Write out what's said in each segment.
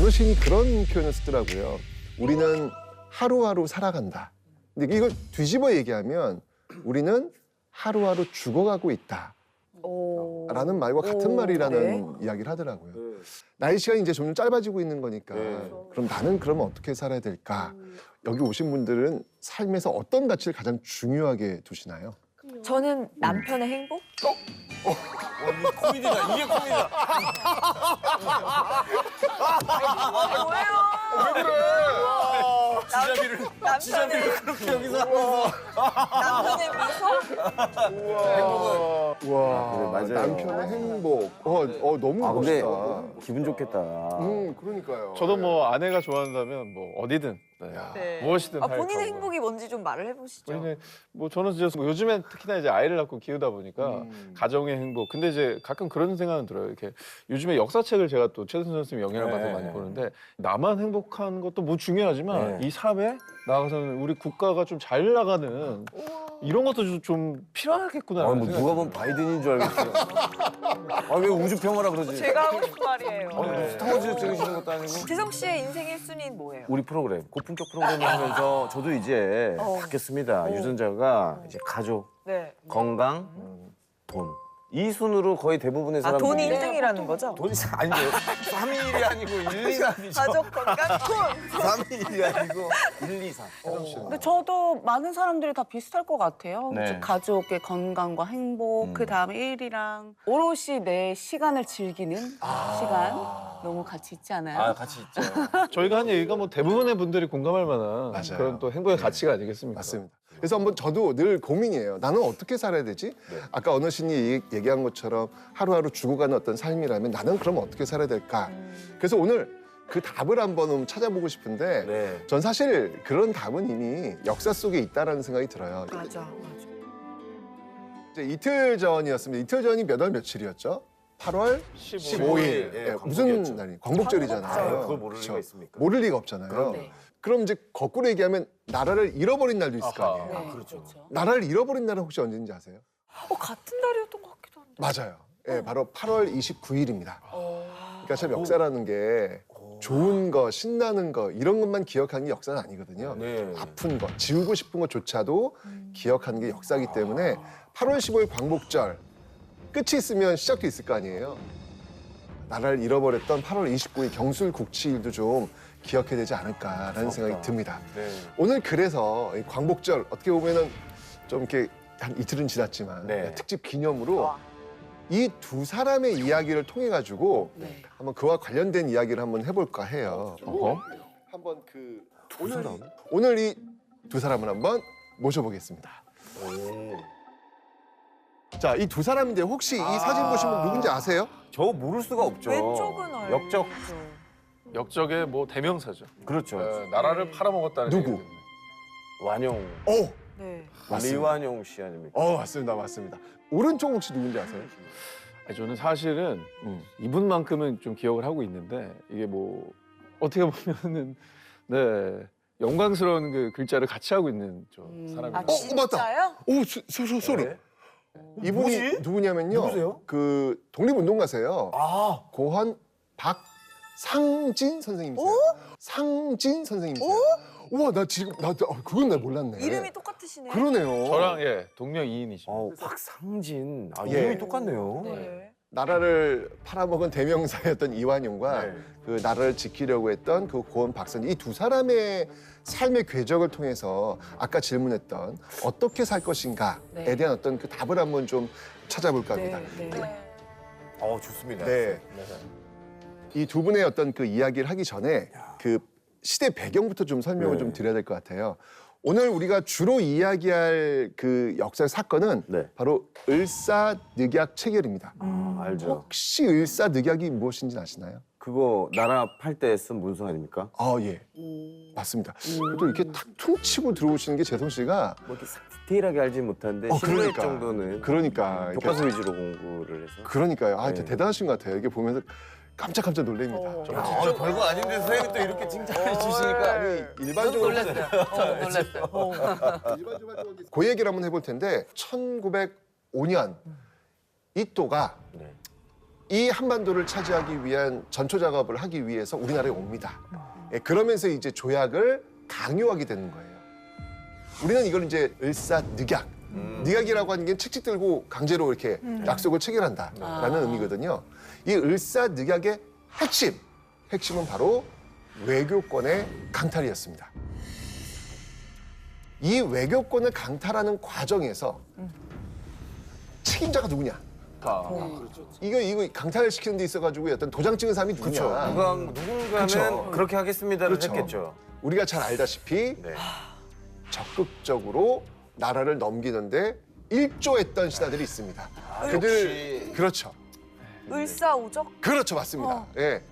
어르신이 그런 표현을 쓰더라고요. 우리는 하루하루 살아간다. 근데 이걸 뒤집어 얘기하면 우리는 하루하루 죽어가고 있다. 라는 말과 같은 말이라는 이야기를 하더라고요. 나이 시간이 이제 점점 짧아지고 있는 거니까 그럼 나는 그러면 어떻게 살아야 될까? 여기 오신 분들은 삶에서 어떤 가치를 가장 중요하게 두시나요? 저는 남편의 행복? 이게 코미디다. 이게 코미디다. 뭐예요? 왜 그래? 지자비를 그렇게 여기서 하면서. 남편의 미소? 와, 그래, 맞아요. 남편의 행복. 너무 근데 멋있다. 기분 좋겠다. 그러니까요. 저도 뭐 아내가 좋아한다면 뭐 어디든 네. 무엇이든 할 본인의 거고. 행복이 뭔지 좀 말을 해보시죠. 본인의 뭐 저는 진짜 뭐 요즘엔 특히나 이제 아이를 낳고 키우다 보니까 가정의 행복. 근데 이제 가끔 그런 생각은 들어요. 이렇게 요즘에 역사책을 제가 또 최순 선생님 영향을 받아서 많이 보는데 나만 행복한 것도 뭐 중요하지만 이 사회 나가서는 우리 국가가 좀 잘 나가는 이런 것도 좀 필요하겠구나. 뭐 누가 보면 바이든인 줄 알겠어요. 왜 우주평화라 그러지? 제가 하고 싶은 말이에요. 스타워즈 찍으시는 것도 아니고. 지성 씨의 인생 1순위는 뭐예요? 우리 프로그램, 고품격 프로그램을 하면서 저도 이제 바뀌었습니다. 유전자가 이제 가족, 네. 건강, 돈. 이 순으로 거의 대부분의 사람들이 돈이 1등이라는 거죠? 돈이 아니죠. 3위 아니고 1, 2, 3이죠. 가족, 건강, 돈! 3위 아니고 1, 2, 3. 근데 저도 많은 사람들이 다 비슷할 것 같아요. 네. 이제 가족의 건강과 행복, 그 다음에 일이랑 오롯이 내 시간을 즐기는 시간 너무 같이 있지 않아요? 같이 있죠. 저희가 한 얘기가 뭐 대부분의 분들이 공감할 만한 맞아요. 그런 또 행복의 가치가 아니겠습니까? 맞습니다. 그래서 한번 저도 늘 고민이에요. 나는 어떻게 살아야 되지? 아까 어르신이 얘기한 것처럼 하루하루 죽어가는 어떤 삶이라면 나는 그럼 어떻게 살아야 될까? 그래서 오늘 그 답을 한번 찾아보고 싶은데 네. 전 사실 그런 답은 이미 역사 속에 있다라는 생각이 들어요. 맞아. 이제 이틀 전이었습니다. 이틀 전이 몇 월 며칠이었죠? 8월 15일. 예, 무슨 광복이었죠. 날이? 광복절이잖아요. 그걸 모를 그쵸? 리가 있습니까? 모를 리가 없잖아요. 네. 그럼 이제 거꾸로 얘기하면 나라를 잃어버린 날도 있을 거 아하. 아니에요. 네, 그렇죠. 나라를 잃어버린 날은 혹시 언제인지 아세요? 같은 달이었던 것 같기도 한데. 맞아요. 예, 바로 8월 29일입니다. 그러니까 참 역사라는 게 좋은 거, 신나는 거 이런 것만 기억하는 게 역사는 아니거든요. 네. 아픈 거, 지우고 싶은 것조차도 기억하는 게 역사이기 때문에 8월 15일 광복절 끝이 있으면 시작도 있을 거 아니에요. 나라를 잃어버렸던 8월 29일 경술국치일도 좀 기억해야 되지 않을까라는 생각이 듭니다. 네. 오늘 그래서 이 광복절 어떻게 보면은 좀 이렇게 한 이틀은 지났지만 네. 특집 기념으로 이 두 사람의 이야기를 통해 가지고 네. 한번 그와 관련된 이야기를 한번 해볼까 해요. 한번 오늘 이 두 사람을 한번 모셔보겠습니다. 자, 이 두 사람인데 혹시 이 사진 보시면 누군지 아세요? 저 모를 수가 없죠. 왼쪽은 알죠. 역적. 역적의 뭐 대명사죠. 그렇죠. 나라를 팔아먹었다는 누구? 얘기 때문에. 완용. 네. 맞습니다. 리완용 씨 아닙니까? 맞습니다, 맞습니다. 오른쪽 혹시 누군지 아세요? 아니, 저는 사실은 이분만큼은 좀 기억을 하고 있는데 이게 뭐 어떻게 보면은 네 영광스러운 그 글자를 같이 하고 있는 저 사람이. 아, 맞다. 진짜요? 소리. 네. 이분이 뭐지? 누구냐면요. 누구세요? 그 독립운동가세요. 고헌 박상진 선생님이세요. 상진 선생님이세요. 우와, 나 지금 그건 나 몰랐네. 이름이 똑같으시네요. 그러네요. 저랑 동명이인이십니다. 박상진. 예. 이름이 똑같네요. 네. 나라를 팔아먹은 대명사였던 이완용과 네. 그 나라를 지키려고 했던 그 고헌 박상진 이 두 사람의 삶의 궤적을 통해서 아까 질문했던 어떻게 살 것인가에 네. 대한 어떤 그 답을 한번 좀 찾아볼까 합니다. 네. 좋습니다. 네. 이 두 분의 어떤 그 이야기를 하기 전에 그 시대 배경부터 좀 설명을 네. 좀 드려야 될 것 같아요. 오늘 우리가 주로 이야기할 그 역사 사건은 네. 바로 을사늑약 체결입니다. 알죠. 혹시 을사늑약이 무엇인지 아시나요? 그거 나라 팔 때 쓴 문서 아닙니까? 예. 맞습니다. 또 이렇게 탁 퉁치고 들어오시는 게 재성 씨가 뭐 이렇게 싹 디테일하게 알지 못하는데 실루엣 정도는 그러니까 교과서 위주로 공부를 해서. 그러니까 네. 진짜 대단하신 것 같아요. 이게 보면서 깜짝깜짝 놀랍니다. 별거 아닌데 선생님이 또 이렇게 칭찬해 주시니까 일반적으로 놀랐어요. 그 얘기를 한번 해볼 텐데 1905년 이또가 네. 이 한반도를 차지하기 위한 전초 작업을 하기 위해서 우리나라에 옵니다. 예, 그러면서 이제 조약을 강요하게 되는 거예요. 우리는 이걸 이제 을사늑약, 늑약이라고 하는 게 책찍 들고 강제로 이렇게 약속을 체결한다라는 의미거든요. 이 을사늑약의 핵심은 바로 외교권의 강탈이었습니다. 이 외교권을 강탈하는 과정에서 책임자가 누구냐? 이거 강탈을 시키는 데 있어가지고 어떤 도장 찍은 사람이 누구냐? 누군가는 그쵸. 그렇게 하겠습니다를 그렇죠. 했겠죠. 우리가 잘 알다시피 네. 적극적으로 나라를 넘기는데 일조했던 신하들이 있습니다. 그들 그렇죠, 을사오적? 그렇죠, 맞습니다. 예,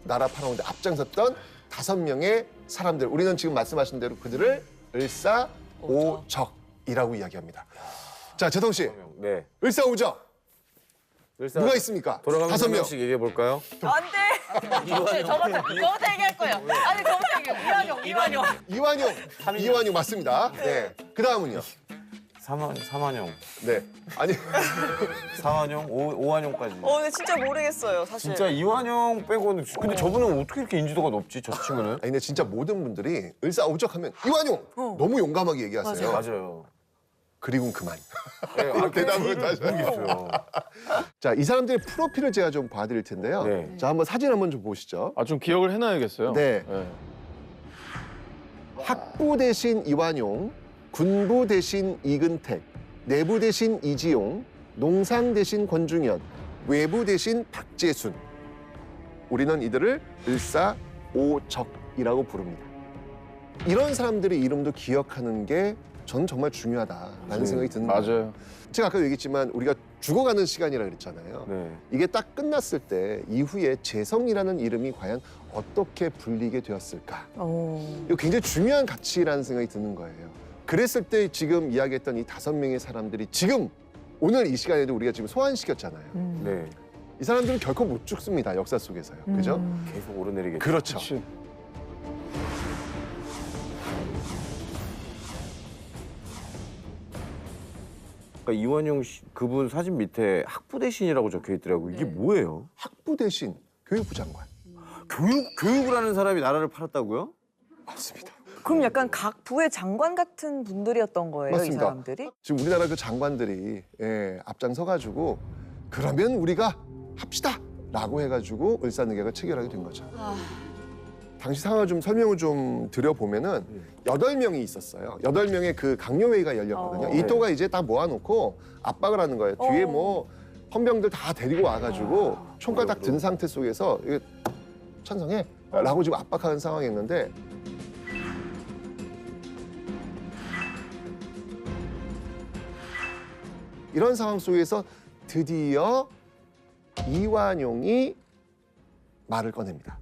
나라 팔아오는데 앞장섰던 5명의 사람들. 우리는 지금 말씀하신 대로 그들을 을사오적이라고 이야기합니다. 자, 재성 씨, 네. 을사오적 일단 누가 있습니까? 돌아가면서 5명. 한 명씩 얘기해 볼까요? 안 돼! 저부터 얘기할 거예요. 아니, 저부터 얘기해요. 이완용 맞습니다. 네. 그 다음은요. 삼완용, 네. 아니, 사완용, 오완용까지. 근데 진짜 모르겠어요, 사실. 진짜 이완용 빼고는 근데 저분은 어떻게 이렇게 인지도가 높지? 저 친구는? 아니, 근데 진짜 모든 분들이 을사오적하면 이완용 너무 용감하게 얘기하세요. 맞아요. 그리고는 그만. 네, 이렇게 대답을 다시. 모르겠어요. 자, 이 사람들의 프로필을 제가 좀 봐드릴 텐데요. 네. 자, 한번 사진 한번 좀 보시죠. 좀 기억을 해놔야겠어요. 네. 학부 대신 이완용, 군부 대신 이근택, 내부 대신 이지용, 농상 대신 권중현, 외부 대신 박재순. 우리는 이들을 을사오적이라고 부릅니다. 이런 사람들의 이름도 기억하는 게 저는 정말 중요하다라는 생각이 드는 거예요. 맞아요. 제가 아까 얘기했지만 우리가 죽어가는 시간이라 그랬잖아요. 네. 이게 딱 끝났을 때 이후에 재성이라는 이름이 과연 어떻게 불리게 되었을까? 이거 굉장히 중요한 가치라는 생각이 드는 거예요. 그랬을 때 지금 이야기했던 이 5명의 사람들이 지금 오늘 이 시간에도 우리가 지금 소환시켰잖아요. 네. 이 사람들은 결코 못 죽습니다. 역사 속에서요. 그죠? 계속 오르내리겠죠. 그렇죠. 그치. 그러니까 이완용 씨, 그분 사진 밑에 학부 대신이라고 적혀 있더라고. 이게 뭐예요? 학부 대신 교육부 장관. 교육을 하는 사람이 나라를 팔았다고요? 맞습니다. 그럼 약간 각 부의 장관 같은 분들이었던 거예요, 맞습니다. 이 사람들이? 지금 우리나라 그 장관들이 앞장서가지고 그러면 우리가 합시다라고 해가지고 을사늑약을 체결하게 된 거죠. 당시 상황을 좀 설명을 좀 드려보면은 8명이 있었어요. 8명의 그 강요회의가 열렸거든요. 이또가 이제 다 모아놓고 압박을 하는 거예요. 뒤에 뭐 헌병들 다 데리고 와가지고 총칼 딱 든 상태 속에서 이게 찬성해 라고 지금 압박하는 상황이었는데 이런 상황 속에서 드디어 이완용이 말을 꺼냅니다.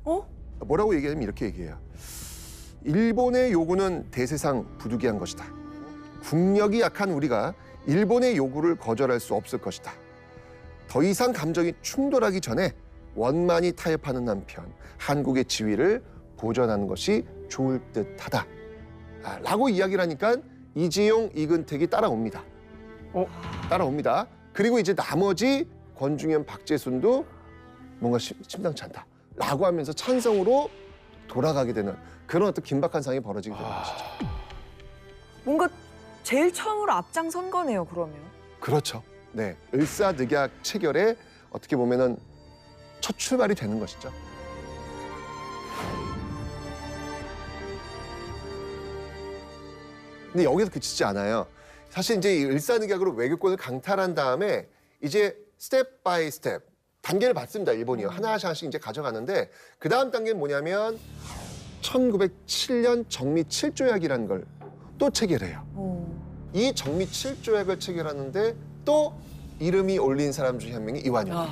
뭐라고 얘기하면 이렇게 얘기해요. 일본의 요구는 대세상 부득이한 것이다. 국력이 약한 우리가 일본의 요구를 거절할 수 없을 것이다. 더 이상 감정이 충돌하기 전에 원만히 타협하는 한편 한국의 지위를 보전하는 것이 좋을 듯하다. 라고 이야기를 하니까 이지용, 이근택이 따라옵니다. 따라옵니다. 그리고 이제 나머지 권중현, 박재순도 뭔가 심상치 않다. 라고 하면서 찬성으로 돌아가게 되는 그런 어떤 긴박한 상황이 벌어지게 되는 것이죠. 뭔가 제일 처음으로 앞장선 거네요, 그러면. 그렇죠. 네, 을사늑약 체결에 어떻게 보면은 첫 출발이 되는 것이죠. 근데 여기서 그치지 않아요. 사실 이제 이 을사늑약으로 외교권을 강탈한 다음에 이제 스텝 바이 스텝 단계를 받습니다. 일본이요. 하나씩 이제 가져가는데 그 다음 단계는 뭐냐면 1907년 정미 7조약이라는 걸 또 체결해요. 이 정미 7조약을 체결하는데 또 이름이 올린 사람 중에 한 명이 이완용.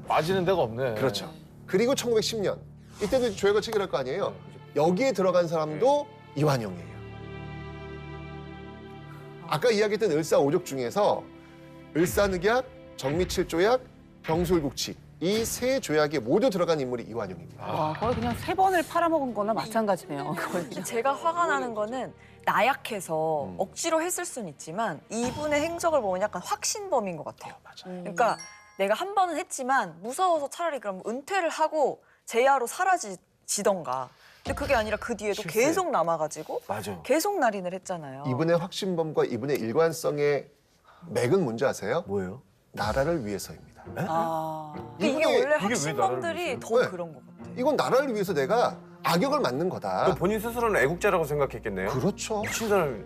빠지는 데가 없네. 그렇죠. 그리고 1910년 이때도 조약을 체결할 거 아니에요. 여기에 들어간 사람도 이완용이에요. 아까 이야기했던 을사오적 중에서 을사늑약, 정미 7조약, 병술국치 이 세 조약에 모두 들어간 인물이 이완용입니다. 와, 거의 그냥 3번을 팔아먹은 거나 마찬가지네요. 제가 화가 나는 거는 나약해서 억지로 했을 수는 있지만 이분의 행적을 보면 약간 확신범인 것 같아요. 맞아요. 그러니까 내가 한 번은 했지만 무서워서 차라리 그럼 은퇴를 하고 제야로 사라지던가. 근데 그게 아니라 그 뒤에도 실세. 계속 남아가지고 맞아. 계속 날인을 했잖아요. 이분의 확신범과 이분의 일관성의 맥은 뭔지 아세요? 뭐예요? 나라를 위해서입니다. 아. 근데 이게 이분의- 원래 이게 왜 나라를 확신범들이 위해서요? 더 네. 그런 것 같아. 이건 나라를 위해서 내가 악역을 맡는 거다. 또 본인 스스로는 애국자라고 생각했겠네요. 그렇죠. 미친 사람이.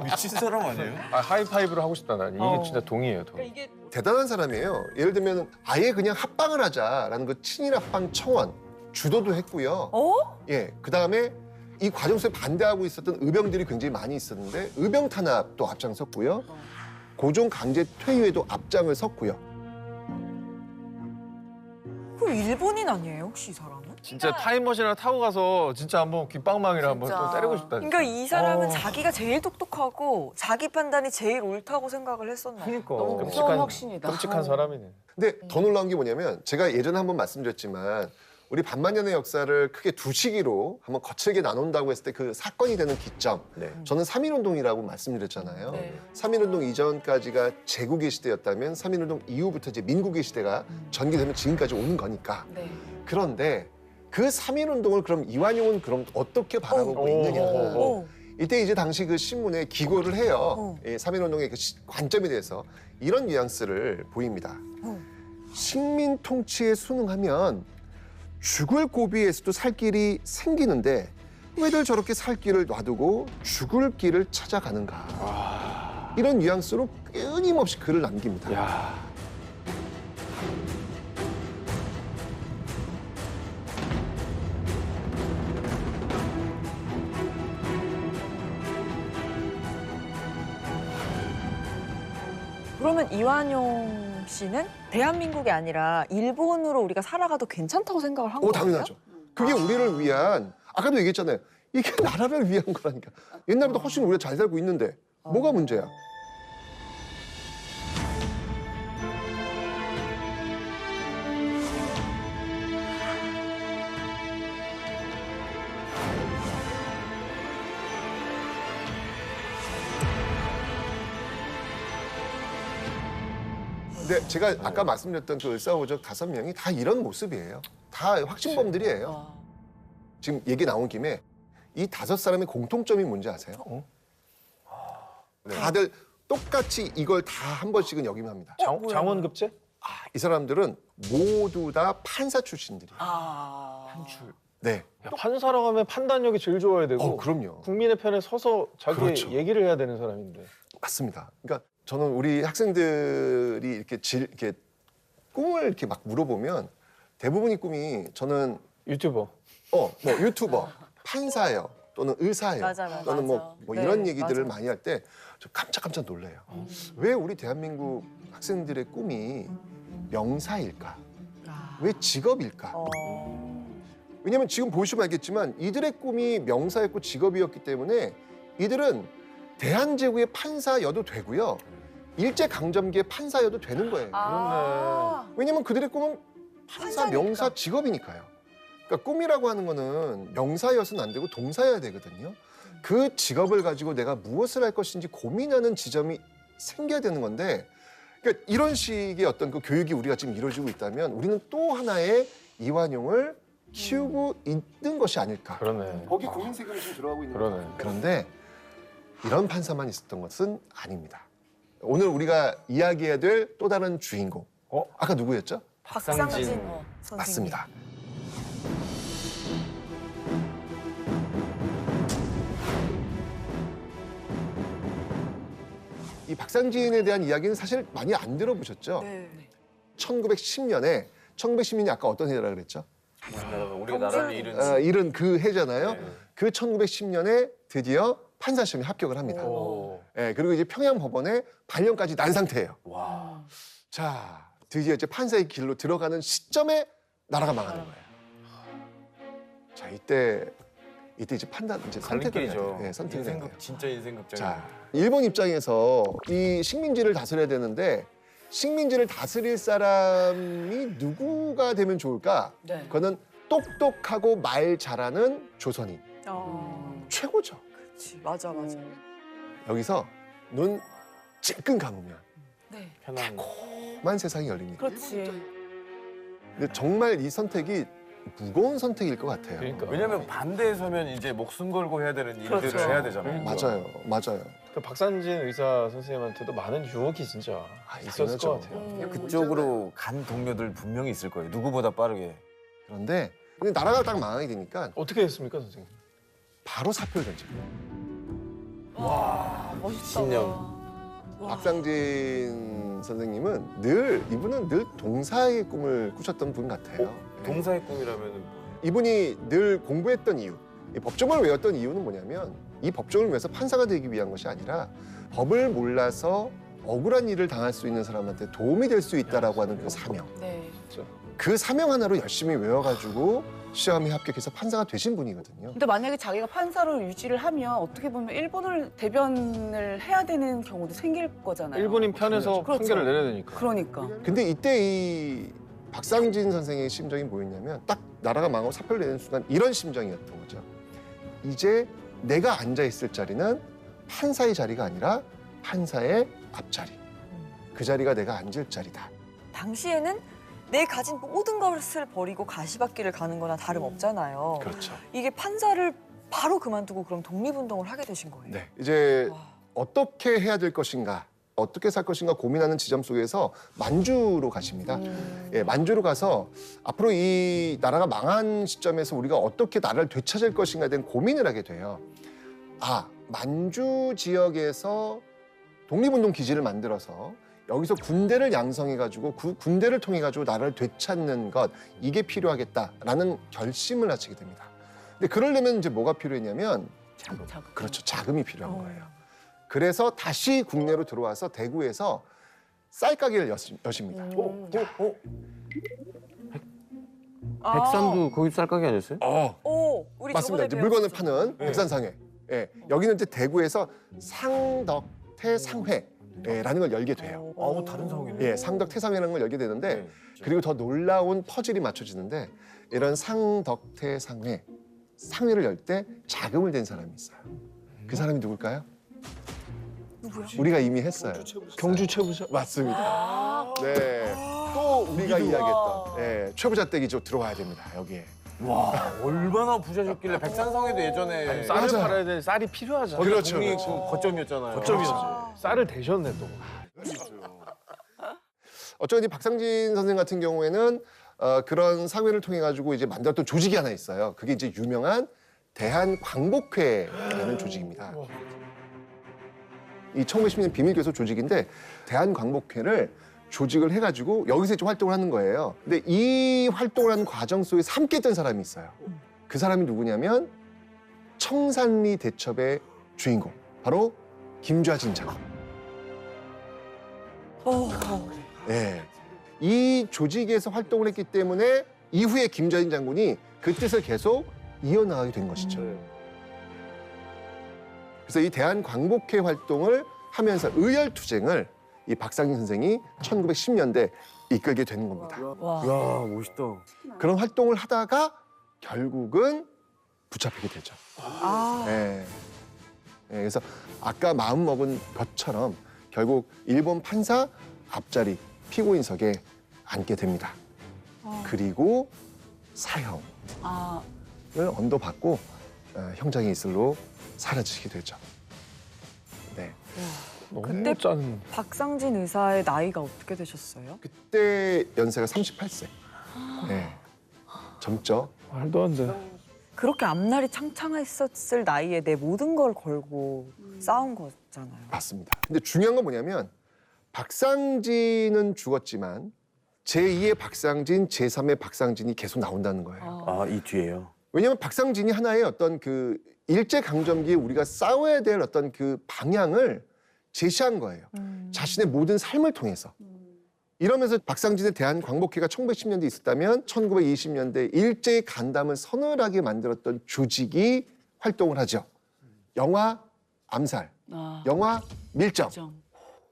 미친 사람 아니에요? 아, 하이파이브를 하고 싶다 난. 이게 진짜 동의해요. 동. 이게 대단한 사람이에요. 예를 들면 아예 그냥 합방을 하자라는 그 친일 합방 청원 주도도 했고요. 예, 그 다음에 이 과정 속에 반대하고 있었던 의병들이 굉장히 많이 있었는데 의병 탄압도 앞장섰고요. 고종 강제 퇴위에도 앞장을 섰고요. 그 일본인 아니에요 혹시 이 사람은? 진짜 타임머신을 타고 가서 진짜 한번 귓방망이를 한번 또 때리고 싶다. 진짜. 그러니까 이 사람은 자기가 제일 똑똑하고 자기 판단이 제일 옳다고 생각을 했었나. 그러니까. 너무 끔찍한- 무서운 확신이다. 끔찍한 사람이네. 근데 더 놀라운 게 뭐냐면 제가 예전에 한번 말씀드렸지만 우리 반만년의 역사를 크게 두 시기로 한번 거칠게 나눈다고 했을 때 그 사건이 되는 기점. 네. 저는 3.1운동이라고 말씀드렸잖아요. 네. 3.1운동 이전까지가 제국의 시대였다면 3.1운동 이후부터 이제 민국의 시대가 전개되면 지금까지 오는 거니까. 네. 그런데 그 3.1운동을 그럼 이완용은 그럼 어떻게 바라보고 오. 있느냐. 오. 이때 이제 당시 그 신문에 기고를 해요. 어. 3.1운동의 그 관점에 대해서 이런 뉘앙스를 보입니다. 식민 통치에 순응하면 죽을 고비에서도 살 길이 생기는데 왜들 저렇게 살 길을 놔두고 죽을 길을 찾아가는가. 이런 뉘앙스로 끊임없이 글을 남깁니다. 야. 그러면 이완용 씨는 대한민국이 아니라 일본으로 우리가 살아가도 괜찮다고 생각을 한 거예요? 당연하죠. 그게 우리를 위한 아까도 얘기했잖아요. 이게 나라를 위한 거라니까. 옛날보다 훨씬 우리가 잘 살고 있는데 뭐가 문제야? 근데 제가 아까 말씀드렸던 그 을사오적 5명이 다 이런 모습이에요. 다 확신범들이에요. 지금 얘기 나온 김에 이 5사람의 공통점이 뭔지 아세요? 다들 똑같이 이걸 다 한 번씩은 역임합니다. 장원급제? 이 사람들은 모두 다 판사 출신들이에요. 네. 야, 판사라고 하면 판단력이 제일 좋아야 되고 그럼요. 국민의 편에 서서 자기 그렇죠. 얘기를 해야 되는 사람인데. 맞습니다. 그러니까 저는 우리 학생들이 이렇게 꿈을 이렇게 막 물어보면 대부분의 꿈이 저는 유튜버. 뭐 유튜버, 판사예요. 또는 의사예요. 맞아. 또는 뭐 네, 이런 얘기들을 맞아. 많이 할 때 저 깜짝깜짝 놀래요. 왜 우리 대한민국 학생들의 꿈이 명사일까? 왜 직업일까? 왜냐면 지금 보시면 알겠지만 이들의 꿈이 명사였고 직업이었기 때문에 이들은 대한제국의 판사여도 되고요. 일제강점기의 판사여도 되는 거예요. 왜냐면 그들의 꿈은 판사, 명사, 직업이니까요. 그러니까 꿈이라고 하는 거는 명사여서는 안 되고 동사여야 되거든요. 그 직업을 가지고 내가 무엇을 할 것인지 고민하는 지점이 생겨야 되는 건데 그러니까 이런 식의 어떤 그 교육이 우리가 지금 이루어지고 있다면 우리는 또 하나의 이완용을 키우고 있는 것이 아닐까. 그러네. 거기 국민 세금이 지금 들어가고 있는 그러네. 거예요. 그런데 이런 판사만 있었던 것은 아닙니다. 오늘 우리가 이야기해야 될 또 다른 주인공. 아까 누구였죠? 박상진 선생님. 맞습니다. 이 박상진에 대한 이야기는 사실 많이 안 들어보셨죠? 네. 1910년이 아까 어떤 해라 그랬죠? 우리가 나라를 잃은 이른 그 해잖아요. 네. 그 1910년에 드디어 판사 시험에 합격을 합니다. 예, 그리고 이제 평양 법원에 발령까지 난 상태예요. 와. 자, 드디어 이제 판사의 길로 들어가는 시점에 나라가 망하는 거예요. 자, 이때 이제 판단 이제 선택을 해야 돼요. 갈림길이죠. 예, 선택을 해야 돼요. 진짜 인생극장. 자, 일본 입장에서 이 식민지를 다스려야 되는데 식민지를 다스릴 사람이 누구가 되면 좋을까? 네. 그거는 똑똑하고 말 잘하는 조선인. 최고죠. 그렇지. 맞아. 여기서 눈 찔끔 감으면 네. 편한. 만 세상이 열립니다. 그렇지. 근데 정말 이 선택이 무거운 선택일 것 같아요. 그러니까. 왜냐면 반대에 서면 이제 목숨 걸고 해야 되는 일들을 그렇죠. 해야 되잖아요. 맞아요, 맞아요. 그 박상진 의사 선생님한테도 많은 유혹이 진짜 있었을 당연하죠. 것 같아요. 그쪽으로 간 동료들 분명히 있을 거예요. 누구보다 빠르게. 그런데 근데 나라가 딱 망하게 되니까 어떻게 했습니까, 선생님? 바로 사표를 던져요. 멋있다. 신념. 박상진 선생님은 이분은 늘 동사의 꿈을 꾸셨던 분 같아요. 동사의 꿈이라면은 이분이 늘 공부했던 이유, 이 법조문을 외웠던 이유는 뭐냐면 이 법조문을 위해서 판사가 되기 위한 것이 아니라 법을 몰라서 억울한 일을 당할 수 있는 사람한테 도움이 될 수 있다라고 하는 그 사명. 네. 그 사명 하나로 열심히 외워가지고 시험에 합격해서 판사가 되신 분이거든요. 근데 만약에 자기가 판사로 유지를 하면 어떻게 보면 일본을 대변을 해야 되는 경우도 생길 거잖아요. 일본인 편에서 그렇죠. 판결을 내려야 되니까. 그러니까. 근데 이때 이 박상진 선생의 심정이 뭐였냐면 딱 나라가 망하고 사표를 내는 순간 이런 심정이었던 거죠. 이제 내가 앉아있을 자리는 판사의 자리가 아니라 판사의 앞자리. 그 자리가 내가 앉을 자리다. 당시에는 내 가진 모든 것을 버리고 가시밭길을 가는 거나 다름없잖아요. 그렇죠. 이게 판사를 바로 그만두고 그럼 독립운동을 하게 되신 거예요. 네. 이제 와. 어떻게 해야 될 것인가, 어떻게 살 것인가 고민하는 지점 속에서 만주로 가십니다. 예, 만주로 가서 앞으로 이 나라가 망한 시점에서 우리가 어떻게 나라를 되찾을 것인가에 대한 고민을 하게 돼요. 아, 만주 지역에서 독립운동 기지를 만들어서 여기서 군대를 양성해가지고 그 군대를 통해가지고 나라를 되찾는 것, 이게 필요하겠다라는 결심을 하시게 됩니다. 근데 그러려면 이제 뭐가 필요했냐면 자금. 그렇죠, 자금이 필요한 거예요. 그래서 다시 국내로 들어와서 대구에서 쌀가게를 여십니다. 백산도 거기 쌀가게 아니었어요? 오, 우리 맞습니다. 저번에 이제 물건을 배웠었죠. 파는 백산상회. 예, 여기는 이제 대구에서 상덕태 상회라는 걸 열게 돼요. 아우 다른 상황이네. 예, 상덕태 상회라는 걸 열게 되는데 네. 그리고 더 놀라운 퍼즐이 맞춰지는데 이런 상덕태 상회를 열 때 자금을 댄 사람이 있어요. 그 사람이 누굴까요? 누구요? 우리가 이미 했어요. 경주 최부자. 맞습니다. 네. 또 우리가 이야기했던 최부자 댁이죠. 들어와야 됩니다. 여기에. 와 얼마나 부자셨길래 백산성에도 예전에 쌀을 맞아요. 팔아야 되는 쌀이 필요하잖아. 거기가 그렇죠, 독립 그렇죠. 그 거점이었잖아요. 거점이었지. 쌀을 대셨네 또. 어쩌니 박상진 선생 같은 경우에는 그런 사회를 통해 가지고 이제 만들었던 조직이 하나 있어요. 그게 이제 유명한 대한광복회라는 조직입니다. 이 1910년 비밀교섭 조직인데 대한광복회를 조직을 해가지고 여기서 이제 활동을 하는 거예요. 근데 이 활동을 하는 과정 속에서 함께 했던 사람이 있어요. 그 사람이 누구냐면 청산리 대첩의 주인공, 바로 김좌진 장군. 예. 이 조직에서 활동을 했기 때문에 이후에 김좌진 장군이 그 뜻을 계속 이어나가게 된 것이죠. 그래서 이 대한광복회 활동을 하면서 의열투쟁을 이 박상진 선생이 1910년대 이끌게 되는 겁니다. 와. 야 멋있다. 그런 활동을 하다가 결국은 붙잡히게 되죠. 아. 예. 예, 그래서 아까 마음먹은 것처럼 결국 일본 판사 앞자리 피고인석에 앉게 됩니다. 그리고 사형을 아, 언도받고 형장의 이슬로 사라지게 되죠. 네. 너무 그때 짠. 박상진 의사의 나이가 어떻게 되셨어요? 그때 연세가 38세. 네. 젊죠. 말도 안 돼. 그렇게 앞날이 창창했었을 나이에 내 모든 걸 걸고 싸운 거잖아요. 맞습니다. 근데 중요한 건 뭐냐면 박상진은 죽었지만 제2의 박상진, 제3의 박상진이 계속 나온다는 거예요. 아 이 뒤에요. 왜냐하면 박상진이 하나의 어떤 그 일제강점기에 우리가 싸워야 될 어떤 그 방향을 제시한 거예요. 자신의 모든 삶을 통해서. 이러면서 박상진의 대한광복회가 1910년대에 있었다면 1920년대 일제의 간담을 서늘하게 만들었던 조직이 활동을 하죠. 영화 암살, 아, 영화 밀정. 정.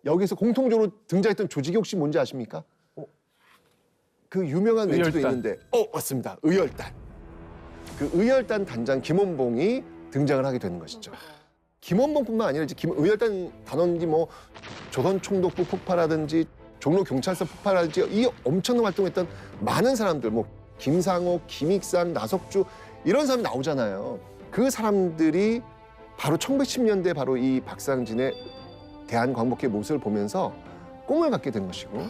여기서 공통적으로 등장했던 조직이 혹시 뭔지 아십니까? 그 유명한 멘트도 의열단. 있는데 맞습니다. 의열단. 그 의열단 단장 김원봉이 등장을 하게 되는 것이죠. 김원봉뿐만 아니라 이제 의열단 단원지 뭐 조선 총독부 폭파라든지 종로 경찰서 폭파라든지 이 엄청난 활동했던 많은 사람들 뭐 김상옥, 김익산, 나석주 이런 사람이 나오잖아요. 그 사람들이 바로 1910년대 바로 이 박상진의 대한광복회 모습을 보면서 꿈을 갖게 된 것이고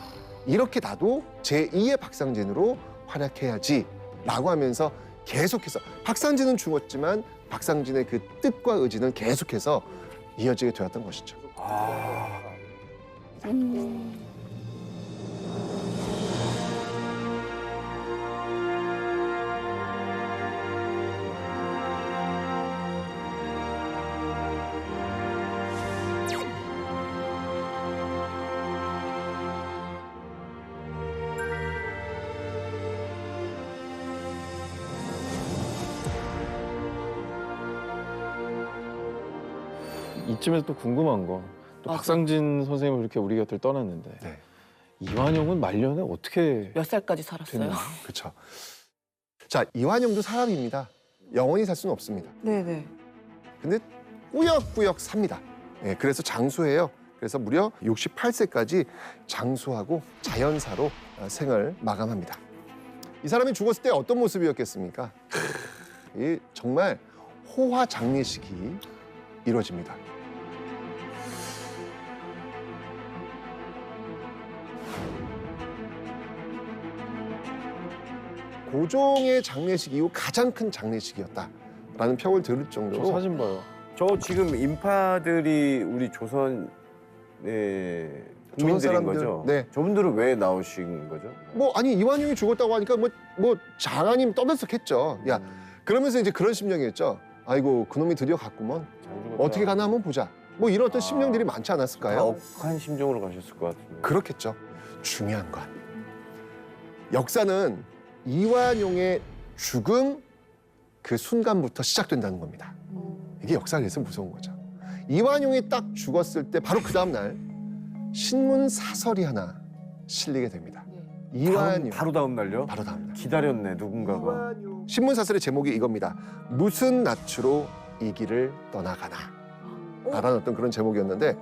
이렇게 나도 제2의 박상진으로 활약해야지라고 하면서 계속해서 박상진은 죽었지만 박상진의 그 뜻과 의지는 계속해서 이어지게 되었던 것이죠. 이쯤에서 또 궁금한 거. 또 맞아. 박상진 선생님은 이렇게 우리 곁을 떠났는데 네. 이완용은 말년에 어떻게 몇 살까지 살았어요? 됐나? 그렇죠. 자, 이완용도 사람입니다. 영원히 살 수는 없습니다. 네네. 근데 꾸역꾸역 삽니다. 예, 그래서 장수해요. 그래서 무려 68세까지 장수하고 자연사로 생을 마감합니다. 이 사람이 죽었을 때 어떤 모습이었겠습니까? 이 정말 호화 장례식이 이루어집니다. 고종의 장례식 이후 가장 큰 장례식이었다라는 평을 들을 저 정도로 사진 봐요. 저 지금 인파들이 우리 조선의 국민들인 사람들, 거죠? 네. 저분들은 왜 나오신 거죠? 뭐 아니 이완용이 죽었다고 하니까 뭐 장하님 떠들썩했죠. 야 그러면서 이제 그런 심정이었죠. 아이고 그놈이 드디어 갔구먼. 어떻게 가나 한번 보자. 뭐 이런 어떤 심령들이 많지 다 않았을까요? 억한 심정으로 가셨을 것 같은데. 그렇겠죠. 중요한 건 역사는 이완용의 죽음 그 순간부터 시작된다는 겁니다. 이게 역사가 그래서 무서운 거죠. 이완용이 딱 죽었을 때 바로 그 다음 날 신문 사설이 하나 실리게 됩니다. 이완용 바로 다음 날요? 바로 다음 날. 기다렸네 누군가가. 신문 사설의 제목이 이겁니다. 무슨 낯으로 이 길을 떠나가나. 라는 어떤 그런 제목이었는데,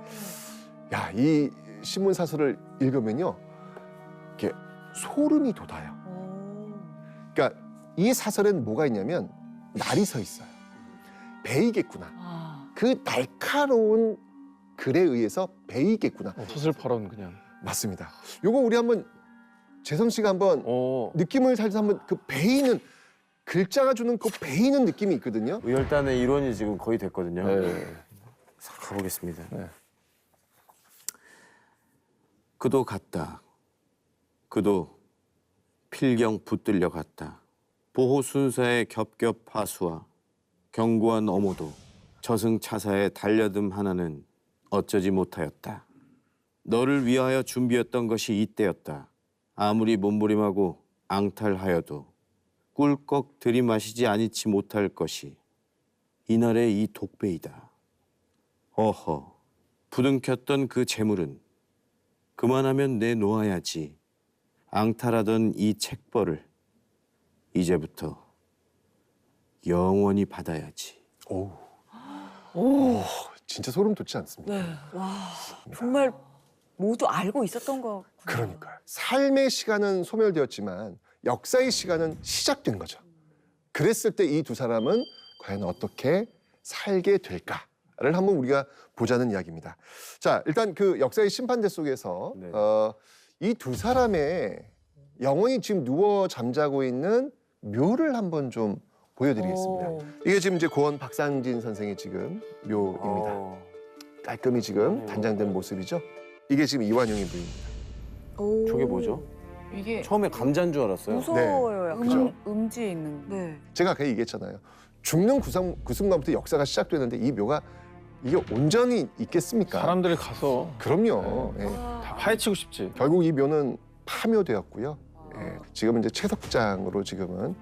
야, 이 신문 사설을 읽으면요, 이렇게 소름이 돋아요. 그러니까 이 사설엔 뭐가 있냐면 날이 서 있어요. 베이겠구나. 아, 그 날카로운 글에 의해서 베이겠구나. 서슬퍼런 그냥. 맞습니다. 요거 우리 한번 재성 씨가 한번 느낌을 살려서 한번 그 베이는 글자가 주는 그 베이는 느낌이 있거든요. 의열단의 일원이 지금 거의 됐거든요. 네. 자, 가보겠습니다. 네. 그도 갔다. 그도 필경 붙들려 갔다. 보호 순사의 겹겹 하수와 견고한 어모도 저승차사의 달려듦 하나는 어쩌지 못하였다. 너를 위하여 준비했던 것이 이때였다. 아무리 몸부림하고 앙탈하여도 꿀꺽 들이마시지 아니치 못할 것이 이날의 이 독배이다. 어허, 부둥켰던 그 재물은 그만하면 내놓아야지. 앙탈하던 이 책벌을 이제부터 영원히 받아야지. 오, 진짜 소름 돋지 않습니까? 네. 와, 정말 모두 알고 있었던 거. 그러니까요. 삶의 시간은 소멸되었지만 역사의 시간은 시작된 거죠. 그랬을 때 이 두 사람은 과연 어떻게 살게 될까를 한번 우리가 보자는 이야기입니다. 자, 일단 그 역사의 심판대 속에서 네. 이 두 사람의 영원히 지금 누워 잠자고 있는 묘를 한번 좀 보여드리겠습니다. 오. 이게 지금 이제 고원 박상진 선생의 지금 묘입니다. 깔끔히 지금 단장된 모습이죠. 이게 지금 이완용의 묘입니다. 오. 저게 뭐죠? 이게 처음에 감자인 줄 알았어요. 무서워요, 약간. 그죠? 음지에 있는. 네. 제가 아까 얘기했잖아요. 죽는 그 순간부터 역사가 시작되는데 이 묘가 이게 온전히 있겠습니까? 사람들이 가서 그럼요. 예. 다 파헤치고 싶지. 결국 이 묘는 파묘되었고요. 예. 지금은 이제 채석장으로 지금은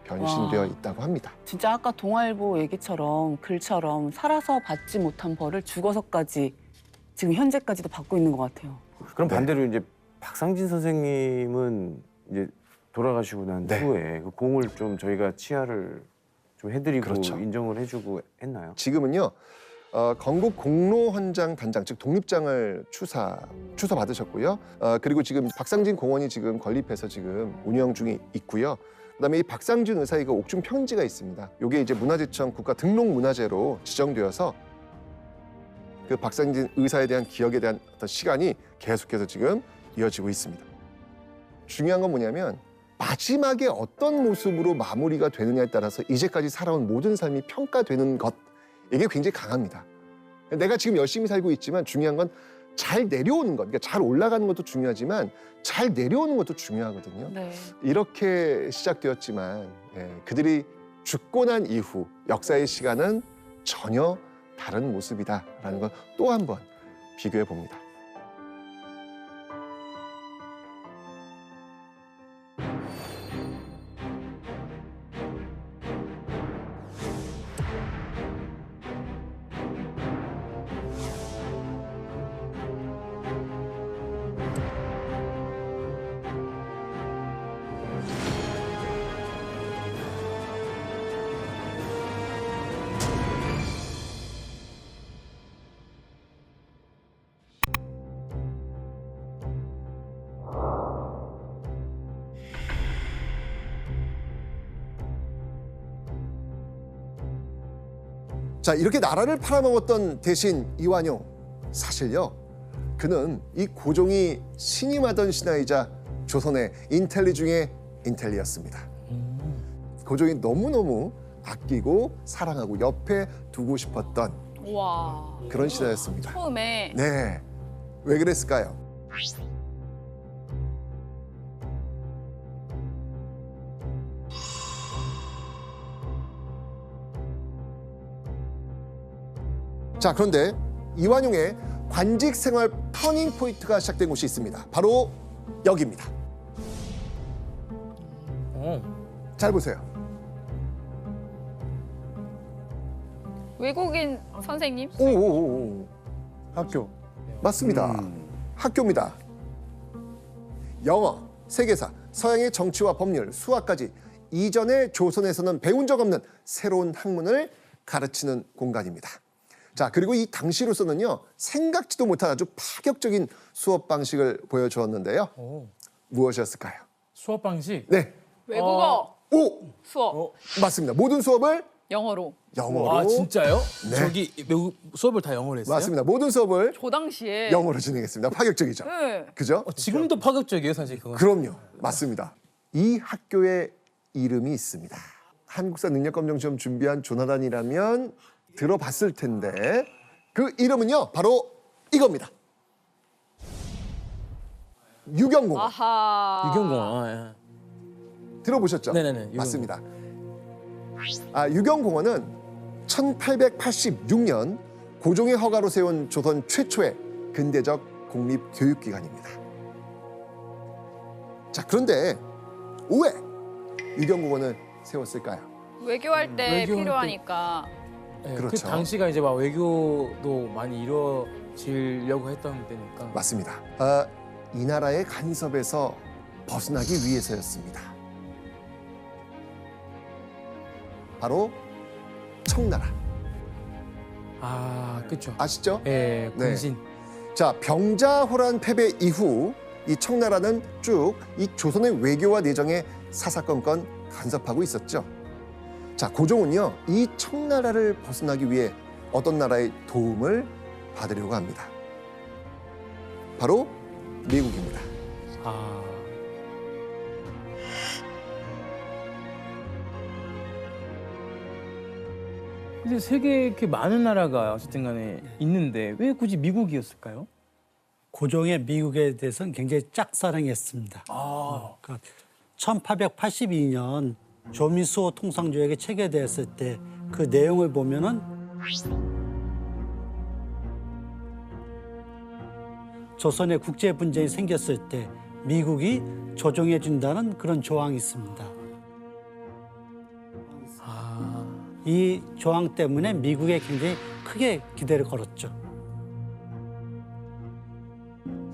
변신되어 와. 있다고 합니다. 진짜 아까 동아일보 얘기처럼 글처럼 살아서 받지 못한 벌을 죽어서까지 지금 현재까지도 받고 있는 것 같아요. 그럼 네. 반대로 이제 박상진 선생님은 이제 돌아가시고 난 네. 후에 그 공을 좀 저희가 치하를 좀 해드리고 그렇죠. 인정을 해주고 했나요? 지금은요. 건국 공로헌장 단장 즉 독립장을 추서 받으셨고요. 그리고 지금 박상진 공원이 지금 건립해서 지금 운영 중에 있고요. 그다음에 이 박상진 의사의 그 옥중 편지가 있습니다. 이게 이제 문화재청 국가 등록 문화재로 지정되어서 그 박상진 의사에 대한 기억에 대한 어떤 시간이 계속해서 지금 이어지고 있습니다. 중요한 건 뭐냐면 마지막에 어떤 모습으로 마무리가 되느냐에 따라서 이제까지 살아온 모든 삶이 평가되는 것, 이게 굉장히 강합니다. 내가 지금 열심히 살고 있지만 중요한 건 잘 내려오는 것, 그러니까 잘 올라가는 것도 중요하지만 잘 내려오는 것도 중요하거든요. 네. 이렇게 시작되었지만 그들이 죽고 난 이후 역사의 시간은 전혀 다른 모습이다라는 걸 또 한 번 비교해 봅니다. 자, 이렇게 나라를 팔아먹었던 대신 이완용, 사실요, 그는 이 고종이 신임하던 신하이자 조선의 인텔리 중에 인텔리였습니다. 고종이 너무너무 아끼고 사랑하고 옆에 두고 싶었던 와. 그런 신하였습니다. 처음에 네, 왜 그랬을까요? 자, 그런데 이완용의 관직 생활 터닝 포인트가 시작된 곳이 있습니다. 바로 여기입니다. 잘 보세요. 외국인 선생님? 오. 학교. 맞습니다. 학교입니다. 영어, 세계사, 서양의 정치와 법률, 수학까지 이전에 조선에서는 배운 적 없는 새로운 학문을 가르치는 공간입니다. 자, 그리고 이 당시로서는요, 생각지도 못한 아주 파격적인 수업 방식을 보여주었는데요. 무엇이었을까요? 수업 방식? 네. 외국어 오! 수업 맞습니다. 모든 수업을 영어로. 영어로. 아 진짜요? 네. 저기 외국 수업을 다 영어로 했어요? 맞습니다. 모든 수업을 저 당시에 영어로 진행했습니다. 파격적이죠. 네. 그죠? 지금도 파격적이에요 사실 그건. 그럼요. 맞습니다. 이 학교의 이름이 있습니다. 한국사 능력검정 시험 준비한 조나단이라면 들어봤을 텐데 그 이름은요, 바로 이겁니다. 유경공원. 아하. 유경공원. 아, 들어보셨죠? 네네네, 유경공원. 맞습니다. 유경공원은 1886년 고종의 허가로 세운 조선 최초의 근대적 공립교육기관입니다. 자, 그런데 왜 유경공원을 세웠을까요? 외교할 때 외교할 때- 필요하니까. 네, 그렇죠. 그 당시가 이제 막 외교도 많이 이루어지려고 했던 때니까. 맞습니다. 이 나라의 간섭에서 벗어나기 위해서였습니다. 바로 청나라. 아 그렇죠. 아시죠? 예, 군신. 자, 병자호란 패배 이후 이 청나라는 쭉 이 조선의 외교와 내정에 사사건건 간섭하고 있었죠. 자, 고종은요, 이 청나라를 벗어나기 위해 어떤 나라의 도움을 받으려고 합니다. 바로 미국입니다. 아. 근데 세계에 이렇게 많은 나라가 어쨌든 간에 있는데 왜 굳이 미국이었을까요? 고종의 미국에 대해서는 굉장히 짝사랑했습니다. 그러니까 1882년 조미수호 통상조약이 체결되었을 때 그 내용을 보면은 조선의 국제 분쟁이 생겼을 때 미국이 조정해 준다는 그런 조항이 있습니다. 이 조항 때문에 미국에 굉장히 크게 기대를 걸었죠.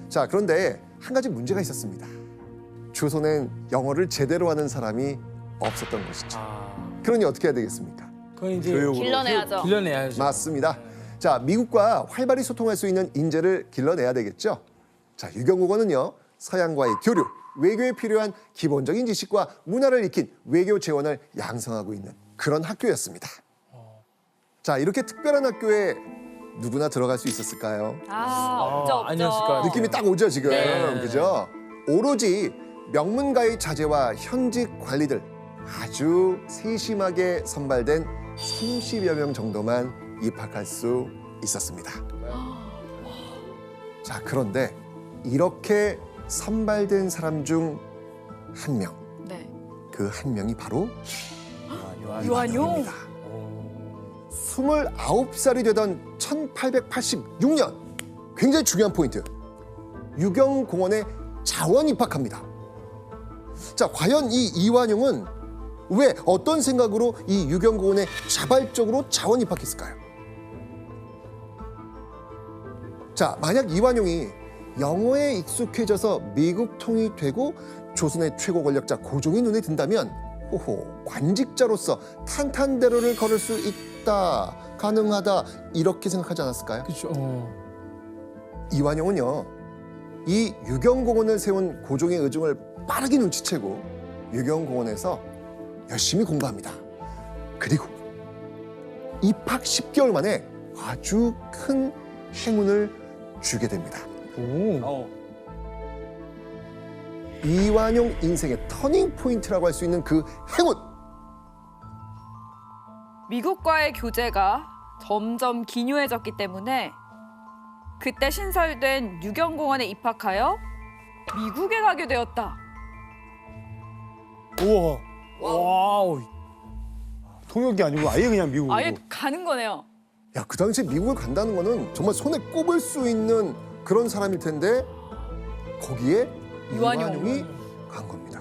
자, 그런데 한 가지 문제가 있었습니다. 조선엔 영어를 제대로 하는 사람이 없었던 것이죠. 그러니 어떻게 해야 되겠습니까? 그건 이제 길러내야죠. 길러내야죠. 맞습니다. 자, 미국과 활발히 소통할 수 있는 인재를 길러내야 되겠죠. 자, 유경국어는요, 서양과의 교류, 외교에 필요한 기본적인 지식과 문화를 익힌 외교 재원을 양성하고 있는 그런 학교였습니다. 자, 이렇게 특별한 학교에 누구나 들어갈 수 있었을까요? 없죠. 아니었을까요? 느낌이 딱 오죠, 지금. 네. 그죠? 오로지 명문가의 자제와 현직 관리들, 아주 세심하게 선발된 30여 명 정도만 입학할 수 있었습니다. 자, 그런데 이렇게 선발된 사람 중 한 명, 네. 그 한 명이 바로 요한용. 이완용입니다. 29살이 되던 1886년, 굉장히 중요한 포인트. 유경공원에 자원 입학합니다. 자, 과연 이 이완용은 왜 어떤 생각으로 이 유경공원에 자발적으로 자원 입학했을까요? 자, 만약 이완용이 영어에 익숙해져서 미국 통이 되고 조선의 최고 권력자 고종이 눈에 든다면 호호, 관직자로서 탄탄대로를 걸을 수 있다, 가능하다, 이렇게 생각하지 않았을까요? 그렇죠. 이완용은요, 이 유경공원을 세운 고종의 의중을 빠르게 눈치채고 유경공원에서 열심히 공부합니다. 그리고 입학 10개월 만에 아주 큰 행운을 주게 됩니다. 이완용 인생의 터닝 포인트라고 할 수 있는 그 행운. 미국과의 교제가 점점 기묘해졌기 때문에 그때 신설된 유경공원에 입학하여 미국에 가게 되었다. 우와. 와우. 통역이 아니고 아예 그냥 미국으로. 아예 가는 거네요. 야, 그 당시에 미국을 간다는 거는 정말 손에 꼽을 수 있는 그런 사람일 텐데 거기에 이완용이 간 겁니다.